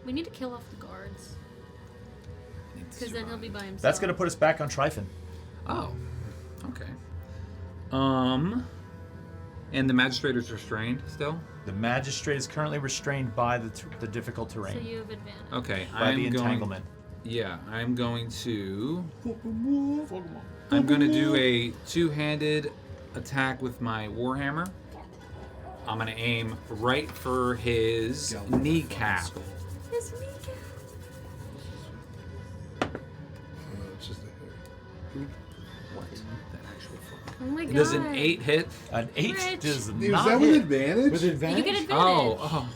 We need to kill off the guards. Because then he'll be by himself. That's going to put us back on Tryphon. Oh, okay. And the magistrate is restrained still. The magistrate is currently restrained by the difficult So terrain, you have advantage. Okay, by I'm the going. entanglement. Yeah, I'm going to. I'm going to do a two-handed attack with my warhammer. I'm going to aim right for his kneecap. His kneecap. It's just a hit. What? That actual fuck. Oh my god. Does an 8 hit? An 8 Rich. does Is not that with hit. advantage? With advantage? You get advantage. Oh.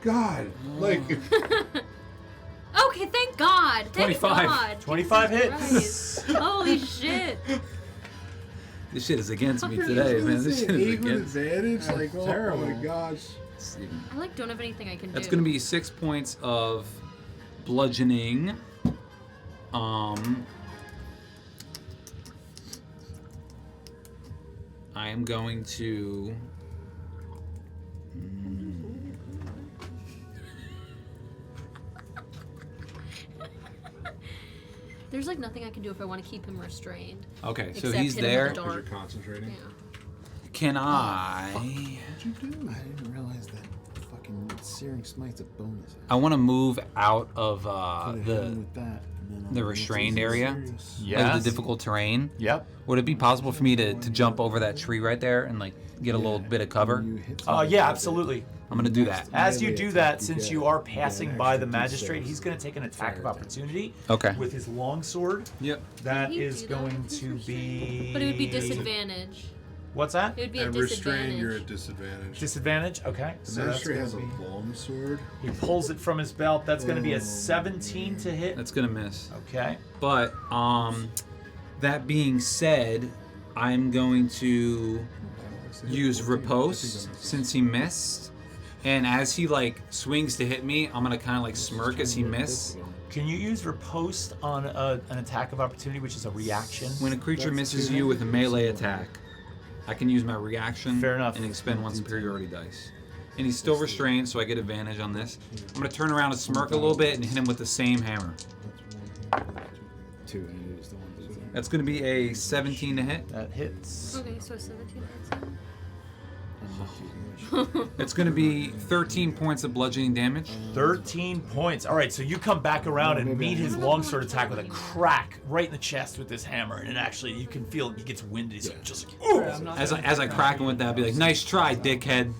God. Like, Okay, thank God. Thank 25. God. 25 Jesus hits. Christ. Holy shit. This shit is against me today, man. This shit is 8 with against. advantage? Like, oh terrible. my gosh. I don't have anything I can That's do. going to be 6 points of bludgeoning. I am going to. There's like nothing I can do if I want to keep him restrained. Okay, so Except he's hit him there. with the Because you're dark. concentrating. Yeah. Can I? What'd you do? I didn't realize that fucking searing smite's a bonus. I want to move out of Could've hit him with that, and then the I'll restrained get area? serious. like Yes. the difficult terrain. Yep. Would it be possible for me to jump over that tree right there and like get a little bit of cover? When you hit somebody Yeah, with it, absolutely. I'm gonna do that. As you melee do attack, that, you since get- you are you get an passing by the extra magistrate, D6 he's going to take an attack of fire attack. opportunity Okay. with his long sword. Yep. That Can he is do that going if he's to restrained? be. But it would be disadvantage. What's that? It would be a And disadvantage. restrained, you're at disadvantage. Disadvantage. Okay. The So that's magistrate has a gonna be- long sword. He pulls it from his belt. That's going to be a 17 to hit. That's gonna miss. Okay. But that being said, I'm going to use riposte since he missed, and as he like swings to hit me, I'm gonna kind of like smirk as he missed. Can you use riposte on an attack of opportunity, which is a reaction? When a creature misses you with a melee attack, I can use my reaction. Fair enough. And expend one superiority dice. And he's still restrained, so I get advantage on this. I'm gonna turn around and smirk a little bit and hit him with the same hammer. 2 and use the one. That's gonna be a 17 to hit. That hits. Okay, so 17 hits. It's gonna be 13 points of bludgeoning damage. 13 points. All right, so you come back around and meet his longsword attack with a crack right in the chest with this hammer, and actually you can feel he gets winded. He's just like, ooh. I'm not As gonna I crack him with that, I'll be like, "Nice try, dickhead."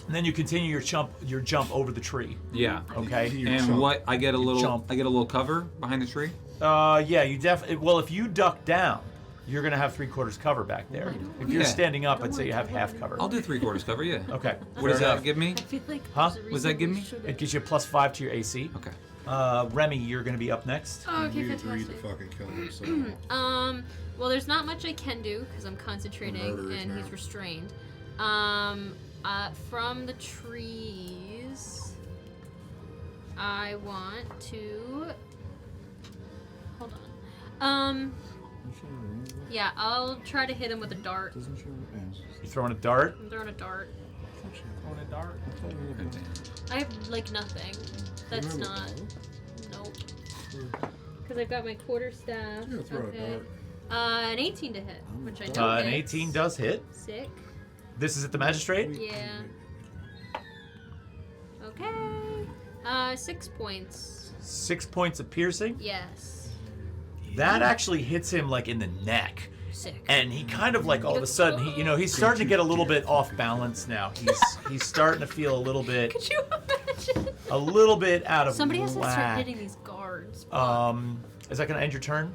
And then you continue your jump over the tree. Yeah. Okay. And what? I get a little. Jump. I get a little cover behind the tree. Yeah, you definitely. Well, if you duck down, you're gonna have 3/4 cover back there. If you're Yeah. standing up, I'd say you have half cover. I'll do 3/4 cover. Yeah. Okay. What does fair that enough. give me? I feel like Huh? there's a What does that reason give we me? should've- It gives you +5 to your AC. Okay. Remy, you're gonna be up next. Oh, okay, He agreed to fantastic. fucking kill himself. Well, there's not much I can do because I'm concentrating Murderers and he's now. restrained. From the trees, I want to. Hold on. Yeah, I'll try to hit him with a dart. You're throwing a dart. I'm throwing a dart. Throwing a dart. I have like nothing. That's not. Nope. Because I've got my quarterstaff. Yeah, throw a Okay. dart. An 18 to hit, which I know An hits. 18 does hit. Sick. This is at the magistrate. Yeah. Okay. 6 points. 6 points of piercing. Yes. That actually hits him like in the neck. Sick. And he kind of like all of a sudden, he's starting to get a little bit off balance now. He's starting to feel a little bit Could you imagine? out of Somebody has to start whack. hitting these guards. Is that gonna end your turn?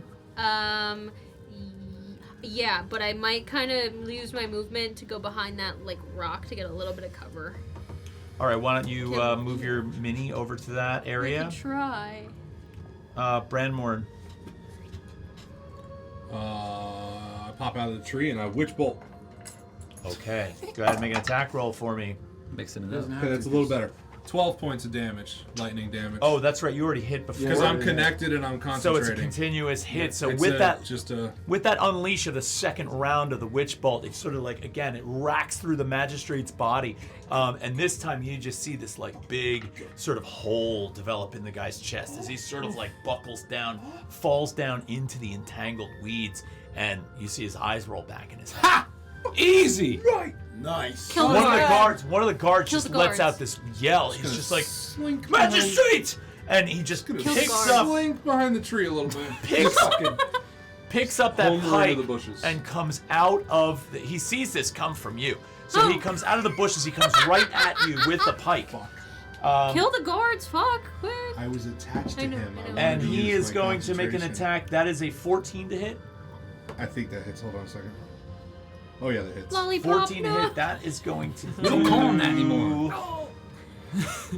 Yeah, but I might kind of use my movement to go behind that like rock to get a little bit of cover. All right, why don't you move your mini over to that I area? could try. Branmore. I pop out of the tree and I witch bolt. Okay, go ahead and make an attack roll for me. Mixing it up. Okay, that's a little better. 12 points of damage, lightning damage. Oh, that's right, you already hit before. because I'm connected and I'm So concentrating. it's a continuous hit. So It's with that just a With that unleash of the second round of the witch bolt, it sort of like, again, it racks through the magistrate's body. And this time you just see this like big sort of hole develop in the guy's chest as he sort of like buckles down, falls down into the entangled weeds, and you see his eyes roll back in his head. Ha! Easy. nice. Kill One of the guards. guards Kill just the lets guards. out this yell. He's just like, slink magistrate! And he just Kill the picks guards. up Slink behind the tree a little bit. picks up that Homer pike into the bushes. and comes out of he sees this come from you. So he comes out of the bushes, he comes right at you with the pike. Kill the guards, fuck, quick. I was attached to I know, him. I know. wanted And to he use is my going to make an concentration. attack. That is a 14 to hit. I think that hits. Hold on a second. Oh yeah, that hits. Lollipop, 14 to no. hit. That is going to We don't call him that anymore. No.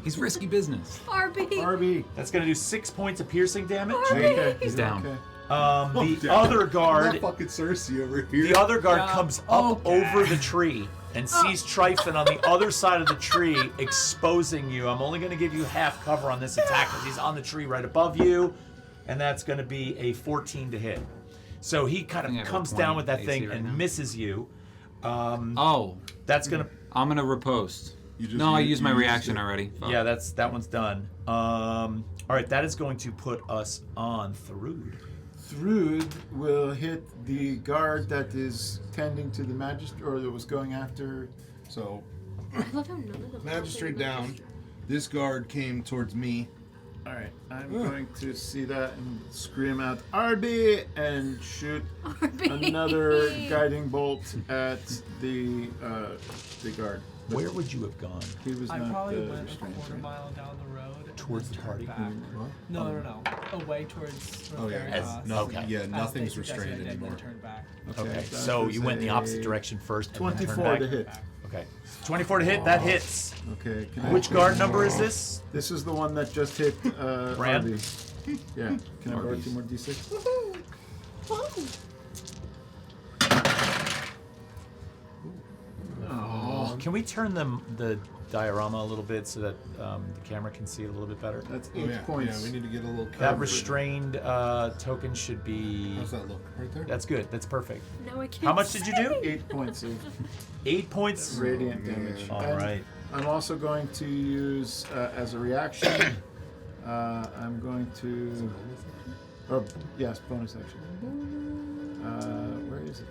He's risky business. RB. RB. That's going to do 6 points of piercing damage. Okay. He's down. Okay. The down. other I'm guard not fucking Cersei over here. The other guard Yeah. comes up Okay. over the tree and sees Tryphon on the other side of the tree, exposing you. I'm only going to give you half cover on this attack because he's on the tree right above you, and that's going to be a 14 to hit. So he kind I think I of have a comes 20 down with that AC thing right and now. misses you. Oh, That's going to... I'm gonna riposte. You just No, I used- used my you used reaction it. already. Fuck. Yeah, that one's done. All right, that is going to put us on Thrud. Thrud will hit the guard that is tending to the magistrate, or that was going after. So I love how none of them magistrate down. This guard came towards me. All right, I'm going to see that and scream out RB and shoot RB. another guiding bolt at the guard. Where would you have gone? He was I not probably went a restrained, quarter right? mile down the road towards the party. Back. No. Away towards Oh yeah, Veritas. Okay. Yeah, As nothing's they suggest restrained they did, then anymore. turn back. Okay, that so you is went in the opposite a direction first. And then turned 24 back. to hit. Okay, 24 to hit. That hits. Okay. Which guard number is this? This is the one that just hit Bran? Harvey. Yeah. Can I borrow Harvey's. 2 more d6? Can we turn the diorama a little bit so that the camera can see it a little bit better? That's Oh, 8 yeah. points. Yeah, we need to get a little. That cover. restrained token should be. How's that look? Right there. That's good. That's perfect. No, I can't. How much did you do? 8 points of 8 points. radiant damage. All And right. I'm also going to use, as a reaction, I'm going to. Oh, yes, bonus action. Where is it?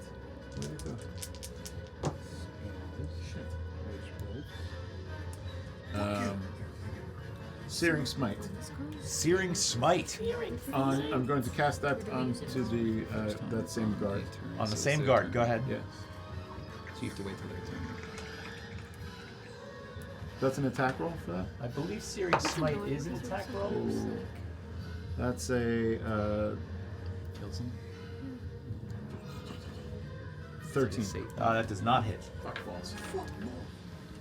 Where'd it go? Searing Smite. Searing smite I'm going to cast that onto the that same guard. on the same guard. Go ahead. Yes. So you have to wait for their turn. That's an attack roll for that? I believe searing smite is an attack roll. That's a Kills him. 13. That does not hit. Fuck balls.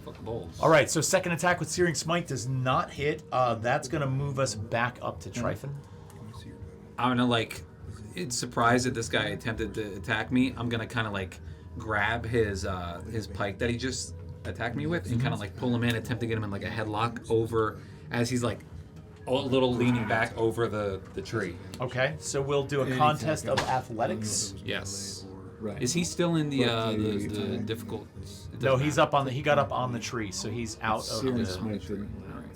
Fuck balls. All right, so second attack with searing smite does not hit. That's gonna move us back up to Tryphon. I'm gonna like, it's surprised that this guy attempted to attack me. I'm gonna kind of like grab his pike that he just attacked me with and kind of like pull him in, attempt to get him in like a headlock over as he's like a little leaning back over the tree. Okay, so we'll do a contest of athletics. Yes. Right. Is he still in the But the- the difficult? it No, doesn't he's matter. up on the. He got up on the tree, so he's out of Searing the. Smite didn't.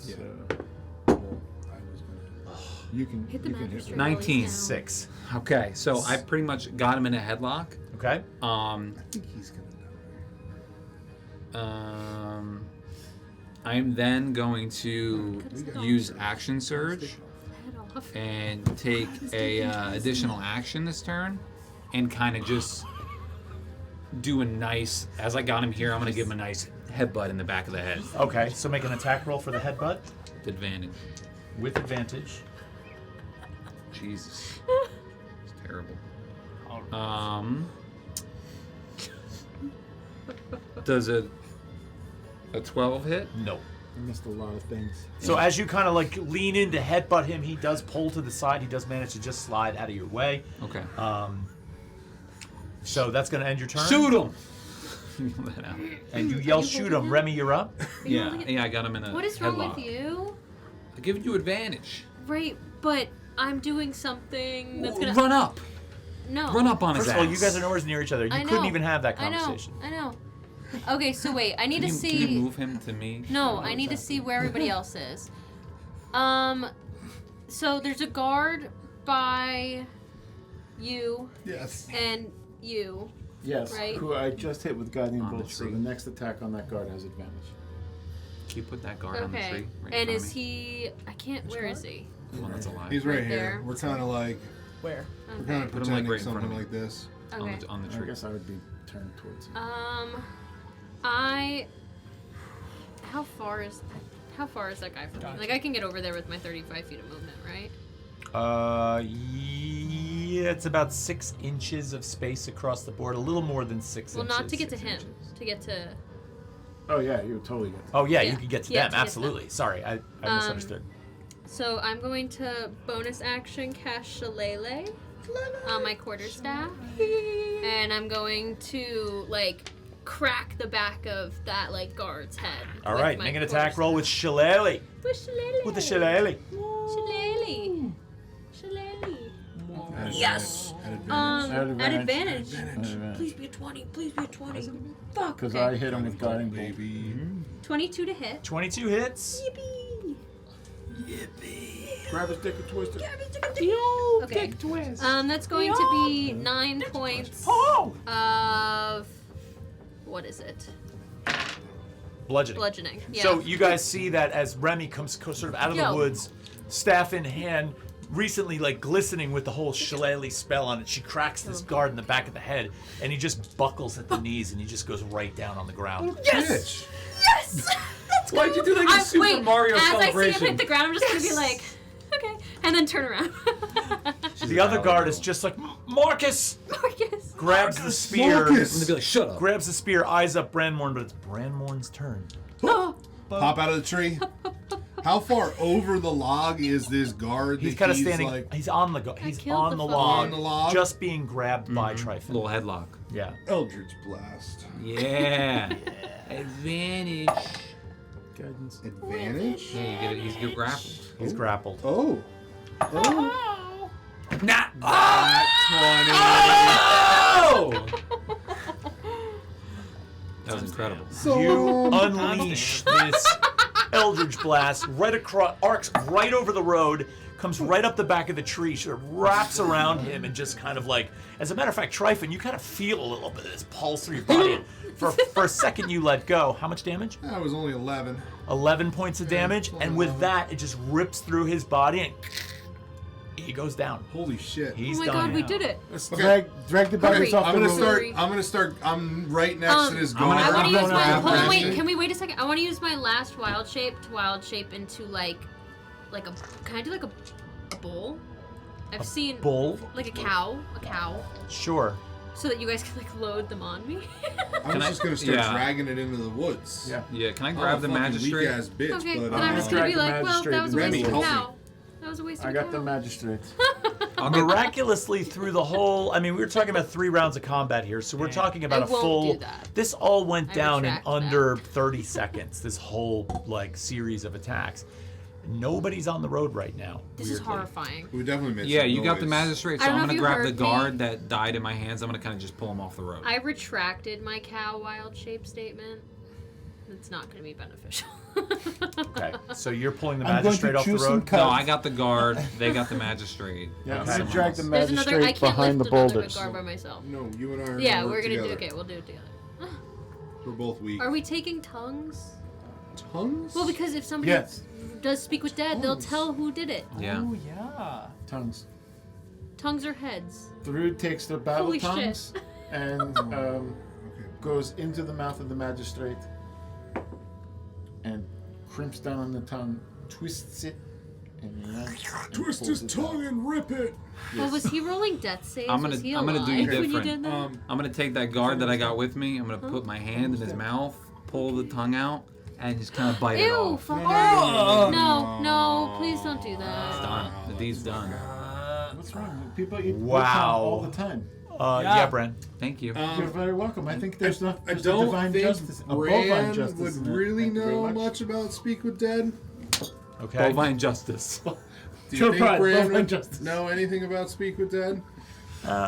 Yeah. So you can Hit the you can magistrate. hit. 19. 6. Okay, so I pretty much got him in a headlock. Okay. Um, I think he's gonna I'm then going to use action surge Head off. and take a additional action this turn, and kind of just do a nice. As I got him here, I'm gonna give him a nice headbutt in the back of the head Okay, so make an attack roll for the headbutt with advantage. with advantage. Jesus, it's terrible. Does a 12 hit? No. I missed a lot of things. So as you kind of like lean in to headbutt him, he does pull to the side. He does manage to just slide out of your way. Okay. So that's going to end your turn. Shoot him! Yell that out. And you yell, "Shoot him!" Remy, you're up. Yeah, yeah, I got him in a What is wrong headlock. with you? I give you advantage. Right, but I'm doing something that's gonna Run up. No. Run up on his First of all, ass. you guys are nowhere near each other. You I couldn't know. even have that conversation. I know. Okay, so wait. I need Can to you, see. can you move him to me? No, I need to see where everybody else is. So there's a guard by you Yes. and you. Yes, Right. who I just hit with Guiding On the Bolt, so tree. the next attack on that guard has advantage. Can you put that guard on the Okay. tree? Right And in is front he? I can't. Where is he? of me? The one that's alive. He's right, Right here. there. We're kind of like Where? we're kind of Put him, like, pretending right in front of something me. like this. Okay. On the I tree. guess I would be turned towards him. How far is that guy from me? Like I can get over there with my 35 feet of movement, right? Yeah, it's about 6 inches of space across the board. A little more than 6 Well, inches. not to get to 6 him. inches. To get to. Oh yeah, you would totally get. Oh yeah, Yeah. you could get to Yeah, them. to get to Absolutely. Sorry, I misunderstood. So I'm going to bonus action cast Shillelagh on my quarterstaff, and I'm going to like crack the back of that like guard's head. All with right, my make an attack roll with quarterstaff. Shillelagh. With Shillelagh. With the Shillelagh. Shillelagh. Shillelagh. At Yes. advantage. At advantage. Advantage. Please be a 20. Please be a 20. Fuck. Because Okay. I hit him with Guiding Bolt. Baby. 22 to hit. 22 hits. Yippee. Grab his dick and twist it. Okay. That's going to be 9 points Oh! of what is it? Bludgeoning. Bludgeoning. Yeah. So you guys see that as Remy comes sort of out of the Yo. woods, staff in hand, recently like glistening with the whole shillelagh spell on it. She cracks this guard in the back of the head, and he just buckles at the knees, and he just goes right down on the ground. Yes. Yes! let's go. Why'd you do like a Super Mario as celebration? I see him hit the ground, I'm just gonna be like, okay, and then turn around. The other guard is just like, Marcus! Marcus. Grabs the spear. Marcus! I'm gonna be like, shut up. Grabs the spear, eyes up Branmorn, but it's Branmorn's turn. Oh, Pop out of the tree. How far over the log is this guard? He's that kind of standing. Like, He's on the he's killed on the the fucker. log, On the log? just being grabbed by Tryphon. Little headlock. Yeah. Eldritch Blast. Yeah. Advantage. Guidance. Advantage? Yeah, you get it. He's grappled. He's grappled. Oh. Oh. Nah. Nat 20. Oh! That was incredible. You unleash this Eldritch Blast right across, arcs right over the road, comes right up the back of the tree, sort of wraps around him, and just kind of like, as a matter of fact, Tryphon, you kind of feel a little bit of this pulse through your body. And for a second, you let go. How much damage? That was only 11. 11 points of damage, and with that, it just rips through his body, and he goes down. Holy shit. He's oh my done. God, we did it. Let's Okay. drag the bodies off I'm the gonna road. start. I'm right next to this guard. I want to I'm use going my. after Hold on, him. wait. Can we wait a second? I want to use my last wild shape to wild shape into like a. Can I do like a bull? I've seen Bull? like a cow, Sure. so that you guys can like load them on me. I was just gonna start yeah. dragging it into the woods. Yeah. Yeah, can I I'm grab a the fucking magistrate? weak ass bitch, Okay, but and I'm just gonna drag be the like, well, that was a magistrate waste in. of a Remy, cow. help That was a waste of I a got cow. the magistrate. Miraculously through the whole, I mean, we were talking about 3 rounds of combat here, so we're talking about I a won't full. do that. This all went I down in retract that. under 30 seconds. This whole like series of attacks. Nobody's on the road right now. This is weirdly. horrifying. we definitely made Yeah, some you got the noise. magistrate, so I don't I'm know gonna if you grab the heard guard me. that died in my hands. I'm gonna kind of just pull him off the road. I retracted my cow wild shape statement. It's not going to be beneficial. Okay, so you're pulling the I'm going magistrate to off the choose some road. cut. No, I got the guard. They got the magistrate. Yeah, Okay. I'm gonna drag the There's another. I magistrate can't behind the lift another boulders. guard by myself. No, you and I are Yeah, gonna we're work gonna do together. okay. We'll do it together. We're both weak. Are we taking tongues? Tongues? Well, because if somebody Yes. does speak with dead, they'll Tongues. tell who did it. Yeah. Oh yeah. Tongues. Tongues or heads? Thrud takes the battle Holy shit. tongues and Okay. goes into the mouth of the magistrate and crimps down on the tongue, twists it, and Twist his tongue and rip it. Well, was he rolling death saves? I'm gonna- was he I'm gonna do alive you when you different. did that? I'm gonna take that guard that I got with me. I'm gonna put my hand in his mouth, pull the tongue out, and just kind of bite it Ew! off. Fuck. no, No, please don't do It's that. done. The deed's done. What's wrong? People eat Wow. all the time. Yeah, Bran. Thank you. You're very welcome. I think there's not. I There's a don't divine think justice, a bovine Bran justice would in it. really Thank you very know much about Speak with Dead. Okay. Bovine justice. Do you Sure, think pride, Bran bovine would justice. know anything about Speak with Dead?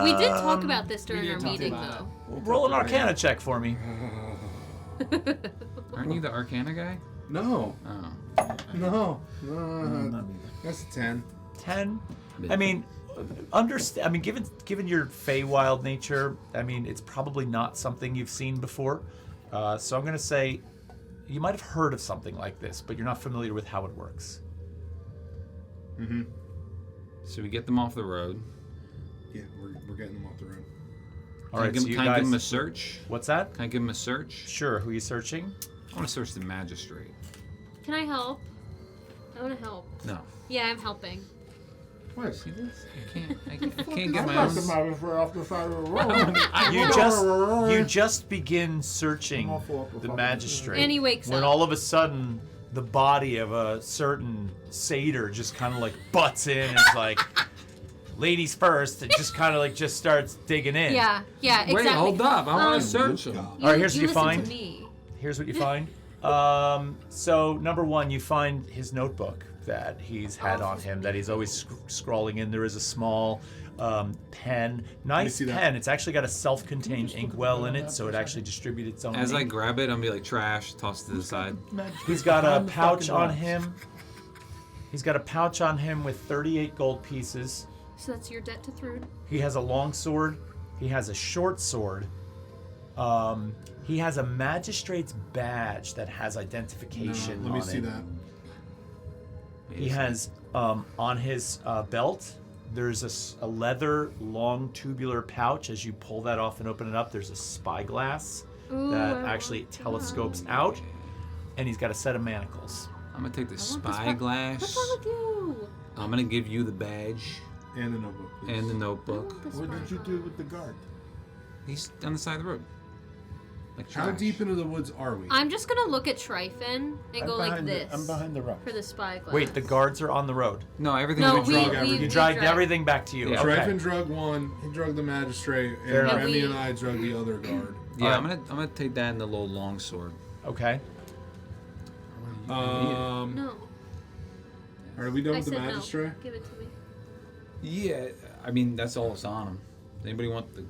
We did talk about this during did our talk meeting, about though. Roll an Arcana check for me. Aren't you the Arcana guy? No. Oh. No. Not me. That's a 10. 10. I mean, understand. I mean, given your Feywild nature, I mean, it's probably not something you've seen before. So I'm gonna say you might have heard of something like this, but you're not familiar with how it works. Mm-hmm. So we get them off the road. Yeah, we're getting them off the road. All right, so you Can I give him a guys. search? What's that? Can I give him a search? Sure. Who are you searching? I want to search the magistrate. Can I help? I want to help. No. Yeah, I'm helping. What? See this? I can't get I'm my not own. the magistrate off the side of the road. You just begin searching I'm awful up the with magistrate. And he wakes when up. all of a sudden the body of a certain satyr just kind of like butts in and is like, ladies first. It just kind of like just starts digging in. Yeah, exactly. Wait, hold up. I want Um, to search him. All right, here's what you listen find. To me. Here's what you find. So number one, you find his notebook that he's had on him, that he's always scrawling in. There is a small pen, nice see that. pen. It's actually got a self-contained inkwell in it, so it actually distributes its own As I ink. grab it, I'm gonna be like trash, toss it to the side. He's got a Behind the pouch fucking on rocks. him. He's got a pouch on him with 38 gold pieces. So that's your debt to Thrud. He has a long sword. He has a short sword. He has a magistrate's badge that has identification Let on me see it. that. He has on his belt, there's a leather long tubular pouch. As you pull that off and open it up, there's a spyglass Ooh, that I actually want that. telescopes out. and he's got a set of manacles. I'm gonna take the I want this spyglass. What's wrong with you? I'm gonna give you the badge And a notebook, please. and the I notebook. want this What did you spyglass. do with the guard? He's on the side of the road. Like How trash. deep into the woods are we? I'm just gonna look at Tryphon and go like this. I'm behind the rock. For the spyglass. Wait, the guards are on the road. No, everything No, we we, drug we, everything. You we dragged dragged- everything back to you. Yeah. Okay. Tryphon drug one, he drugged the magistrate, Fair and enough. Remy We- and I drugged the other guard. Yeah, Alright. I'm gonna take that and the little long sword. Okay. No. Are we done I with the said magistrate? no. Give it to me. Yeah, I mean that's all that's on him. Anybody want the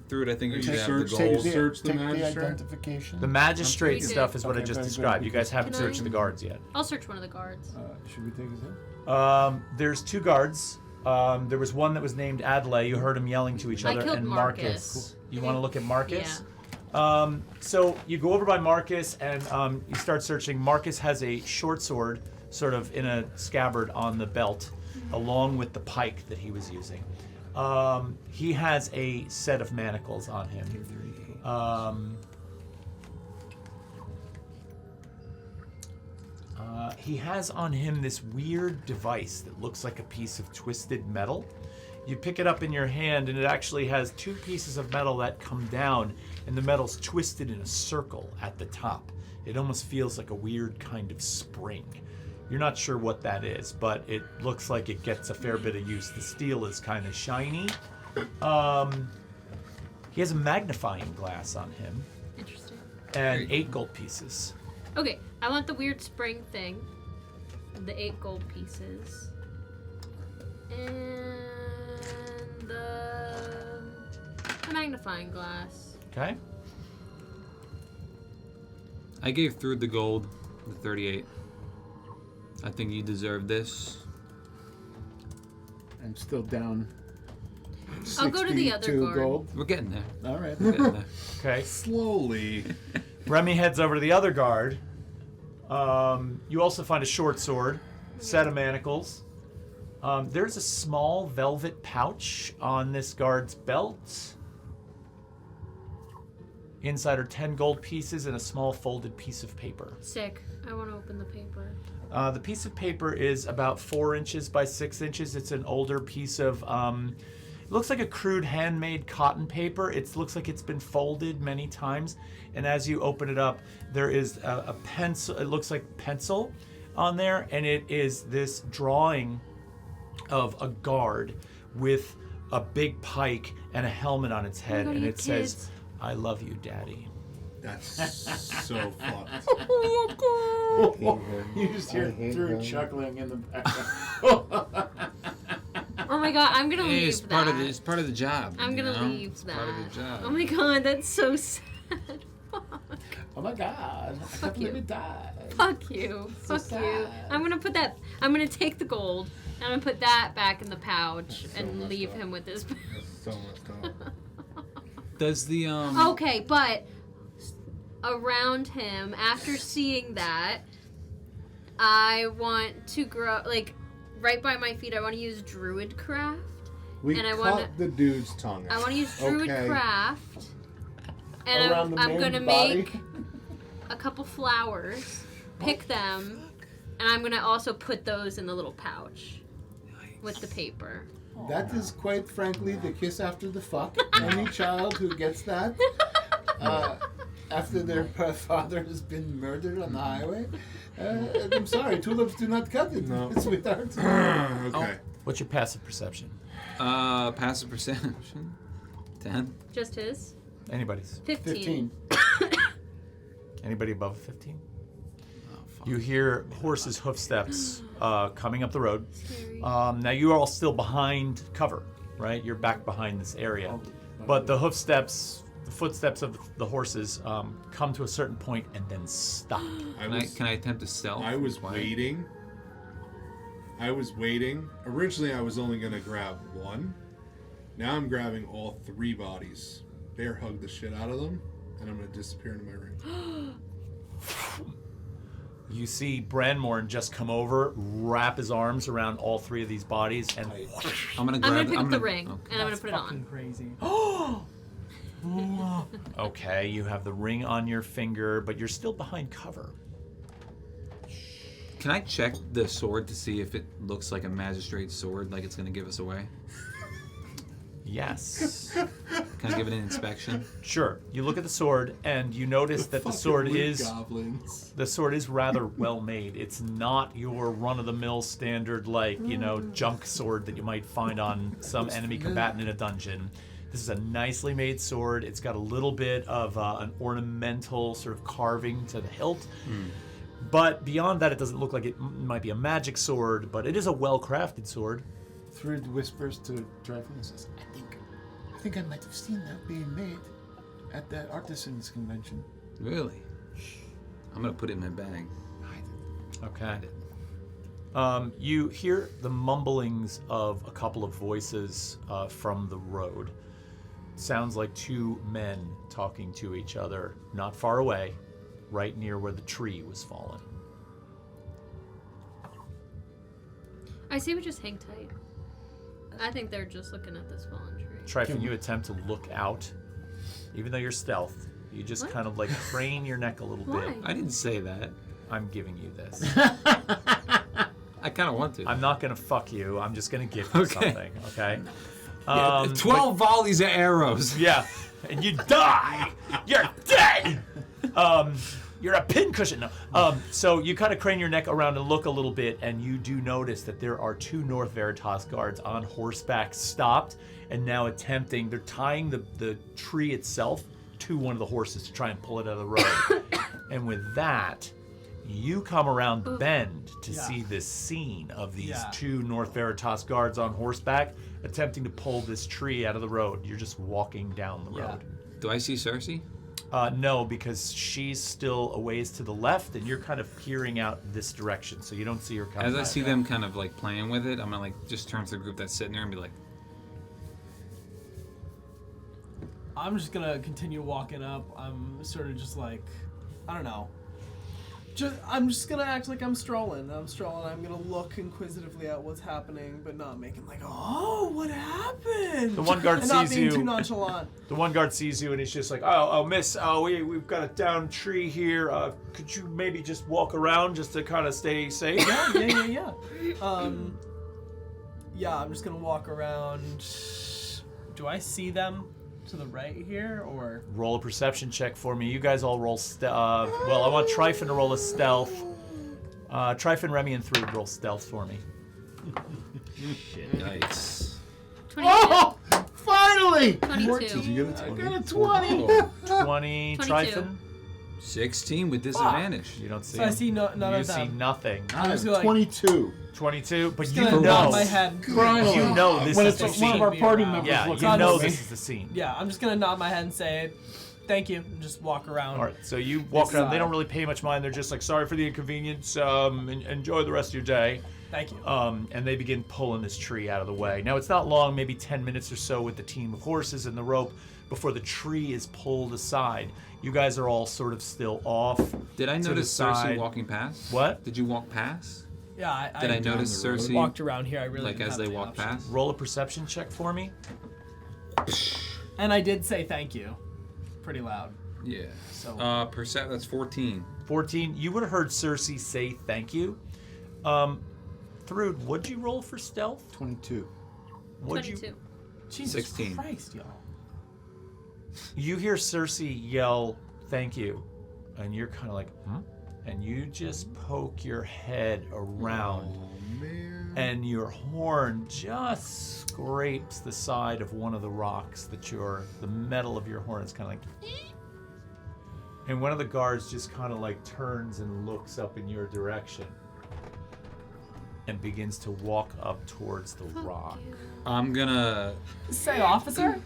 through it? I think we should have the Search- gold. search the take magistrate? the identification. The magistrate We did. stuff is what I Okay, just very good, described. You guys because- haven't Can searched I- the guards yet. I'll search one of the guards. Should we take his head? There's 2 guards. There was one that was named Adlai. You heard them yelling to each I other. killed And Marcus. You want to look at Marcus? So you go over by Marcus and you start searching. Marcus has a short sword, sort of in a scabbard on the belt, along with the pike that he was using. He has a set of manacles on him. He has on him this weird device that looks like a piece of twisted metal. You pick it up in your hand, and it actually has 2 pieces of metal that come down, and the metal's twisted in a circle at the top. It almost feels like a weird kind of spring. You're not sure what that is, but it looks like it gets a fair bit of use. The steel is kind of shiny. He has a magnifying glass on him, Interesting. and 8 gold pieces. Okay, I want the weird spring thing. The 8 gold pieces. And the magnifying glass. Okay? I gave through the gold, the 38. I think you deserve this. I'm still down. I'll go to the other 62 guard. gold. We're getting there. All right. We're getting there. Okay. Slowly. Remy heads over to the other guard. You also find a short sword, set of manacles. There's a small velvet pouch on this guard's belt. Inside are 10 gold pieces and a small folded piece of paper. Sick. I want to open the paper. The piece of paper is about 4 inches by 6 inches. It's an older piece of, it looks like a crude handmade cotton paper. It looks like it's been folded many times. And as you open it up, there is a pencil, it looks like pencil on there. And it is this drawing of a guard with a big pike and a helmet on its head. God, And you it says, kids. "I love you, Daddy." That's so fucked. You just hear Drew chuckling in the background. Oh my god, I'm gonna Hey, leave it's that. part of the, it's part of the job. I'm you gonna know? leave It's that. part of the job. Oh my god, that's so sad. Oh my god. I can't believe it died. Fuck you. So Fuck you. sad. I'm gonna take the gold and I'm gonna put that back in the pouch and messed leave up. him with his. That's so messed up. Does the Okay, but around him, after seeing that, I want to grow, like, right by my feet, I want to use Druidcraft. We And I cut wanna- the dude's tongue I out. want to use Okay. Druidcraft. And Around the I'm main gonna body. make a couple flowers, pick them, and I'm gonna also put those in the little pouch with the paper. That is quite frankly the kiss after the fuck. Any child who gets that after their father has been murdered on the highway, I'm sorry, tulips do not cut it, No. sweetheart. Okay. What's your passive perception? passive perception? 10. Just his? Anybody's. 15. 15. Anybody above a 15? Oh, fuck. You hear horses' hoofsteps coming up the road. Scary. Now you are all still behind cover, right? You're back behind this area. But the hoofsteps, the footsteps of the horses come to a certain point and then stop. Can I attempt to stealth? I was Quiet? waiting. Originally, I was only gonna grab one. Now I'm grabbing all 3 bodies. Bear hug the shit out of them, and I'm gonna disappear into my ring. You see Branmorn just come over, wrap his arms around all 3 of these bodies, and I'm gonna I'm grab. gonna pick up the gonna- ring okay. and I'm gonna That's put it fucking on. crazy. okay, you have the ring on your finger, but you're still behind cover. Can I check the sword to see if it looks like a magistrate's sword, like it's going to give us away? Yes. Can I give it an inspection? Sure. You look at the sword, and you notice that the sword is rather well made. It's not your run-of-the-mill standard, like, junk sword that you might find on some enemy combatant in a dungeon. This is a nicely made sword. It's got a little bit of an ornamental sort of carving to the hilt. But beyond that, it doesn't look like it might be a magic sword, but it is a well-crafted sword. Thrud whispers to Dryden and says, I think I might have seen that being made at that artisans convention. Really? I'm going to put it in my bag. Okay. You hear the mumblings of a couple of voices from the road. Sounds like two men talking to each other, not far away, right near where the tree was fallen. I say we just hang tight. I think they're just looking at this fallen tree. Tryphon, you attempt to look out. Even though you're stealth, you just kind of like crane your neck a little Why? bit. I didn't say that. I'm giving you this. I kind of want to. I'm not going to fuck you. I'm just going to give you something, okay? 12 volleys of arrows. Yeah, and you die. You're dead. You're a pincushion. No. So you kind of crane your neck around and look a little bit, and you do notice that there are two North Veritas guards on horseback, stopped, and now attempting. They're tying the tree itself to one of the horses to try and pull it out of the road. And with that, you come around the bend to see this scene of these two North Veritas guards on horseback attempting to pull this tree out of the road. You're just walking down the road. Do I see Cersei? No, because she's still a ways to the left, and you're kind of peering out this direction, so you don't see her coming. As I see them kind of like playing with it, I'm gonna like just turn to the group that's sitting there and be like, I'm just gonna continue walking up. I'm sort of just like, I don't know. I'm just gonna act like I'm strolling. I'm gonna look inquisitively at what's happening, but not making like, oh, what happened? The one guard and not sees being you. too nonchalant. The one guard sees you, and he's just like, oh, miss, we've got a downed tree here. Could you maybe just walk around just to kind of stay safe? Yeah. Yeah, I'm just gonna walk around. Do I see them to the right here, or? Roll a perception check for me. You guys all roll well, I want Tryphon to roll a stealth. Tryphon, Remy, and Thrud roll stealth for me. shit, nice. 22. Oh! Finally! 22. Did you get a 20? I got a 20! Oh, 20, 22. Tryphon? 16 with disadvantage. You don't see So I him. see none You of see them. nothing. I was have like- 22. 22, but Just you gonna know. nod my head. You know this When is it's the one scene. of our party Around. members Yeah, looking you at know me. this is the scene. Yeah, I'm just gonna nod my head and say, thank you, and just walk around. All right, so you walk This around. They side. don't really pay much mind. They're just like, sorry for the inconvenience. Enjoy the rest of your day. Thank you. And they begin pulling this tree out of the way. Now, it's not long, maybe 10 minutes or so with the team of horses and the rope before the tree is pulled aside. You guys are all sort of still off. Did I to notice the Cersei side. walking past? What? Did you walk past? Yeah, Did I notice the road. Cersei walked around here. I really like didn't as have they the walked option. past? Roll a perception check for me. And I did say thank you, pretty loud. Yeah. So That's 14. 14. You would have heard Cersei say thank you. Thrud, what'd you roll for stealth? 22. What'd 22. Jesus 16. Christ, y'all. You hear Cersei yell, thank you. And you're kind of like, hmm? And you just poke your head around. Oh, man. And your horn just scrapes the side of one of the rocks that the metal of your horn is kind of like, and one of the guards just kind of like turns and looks up in your direction and begins to walk up towards the rock. I'm gonna. Say, officer,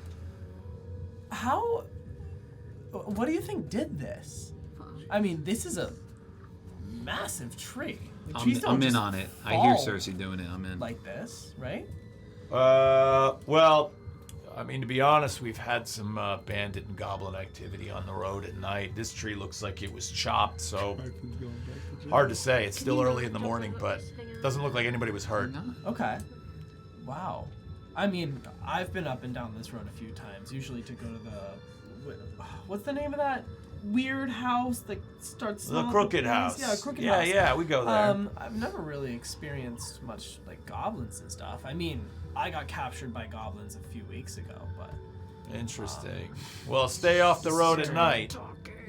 what do you think did this? I mean, this is a massive tree. The trees don't I'm in just on it. I hear fall Cersei doing it. I'm in. like this, right? Well, I mean, to be honest, we've had some bandit and goblin activity on the road at night. This tree looks like it was chopped, so hard to say. It's still early in the morning, but it doesn't look like anybody was hurt. Okay. Wow. I mean, I've been up and down this road a few times, usually to go to the... What's the name of that weird house that starts The small at crooked base? house. Yeah, crooked yeah, house. Yeah, we go there. I've never really experienced much like goblins and stuff. I mean, I got captured by goblins a few weeks ago, but Interesting. Well, stay off the road at night.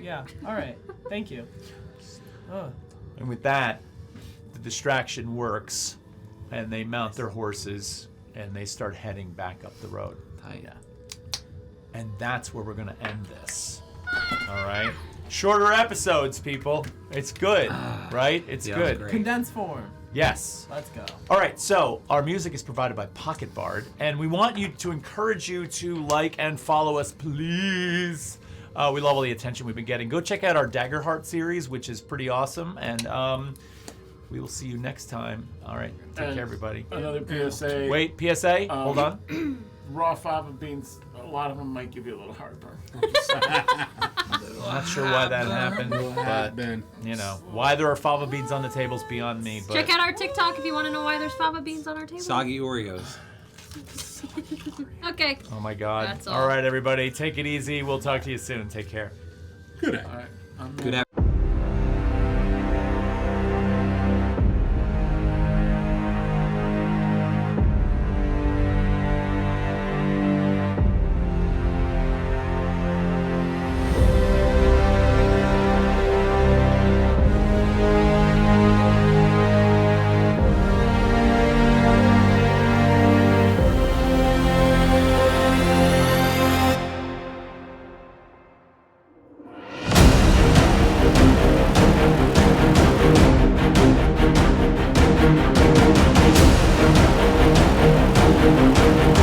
yeah. All right. Thank you. Oh, And with that, the distraction works, and they mount their horses, and they start heading back up the road. Tight. yeah. And that's where we're going to end this. All right? Shorter episodes, people. It's good, right? It's yeah, good. great. Condensed form. Yes. Let's go. All right, so our music is provided by Pocket Bard, and we want you to encourage you to like and follow us, please. We love all the attention we've been getting. Go check out our Daggerheart series, which is pretty awesome, and we will see you next time. All right, take care, everybody. Another PSA. Wait, PSA? Hold on. Raw fava beans, a lot of them might give you a little heartburn. Not sure why that happened, but Ben. you know why there are fava beans on the tables beyond me. But Check out our TikTok if you want to know why there's fava beans on our table. Soggy Oreos. Okay. oh my God! That's all. All right, everybody, take it easy. We'll talk to you soon. Take care. Good night. All right. I'm Good afternoon. Thank you.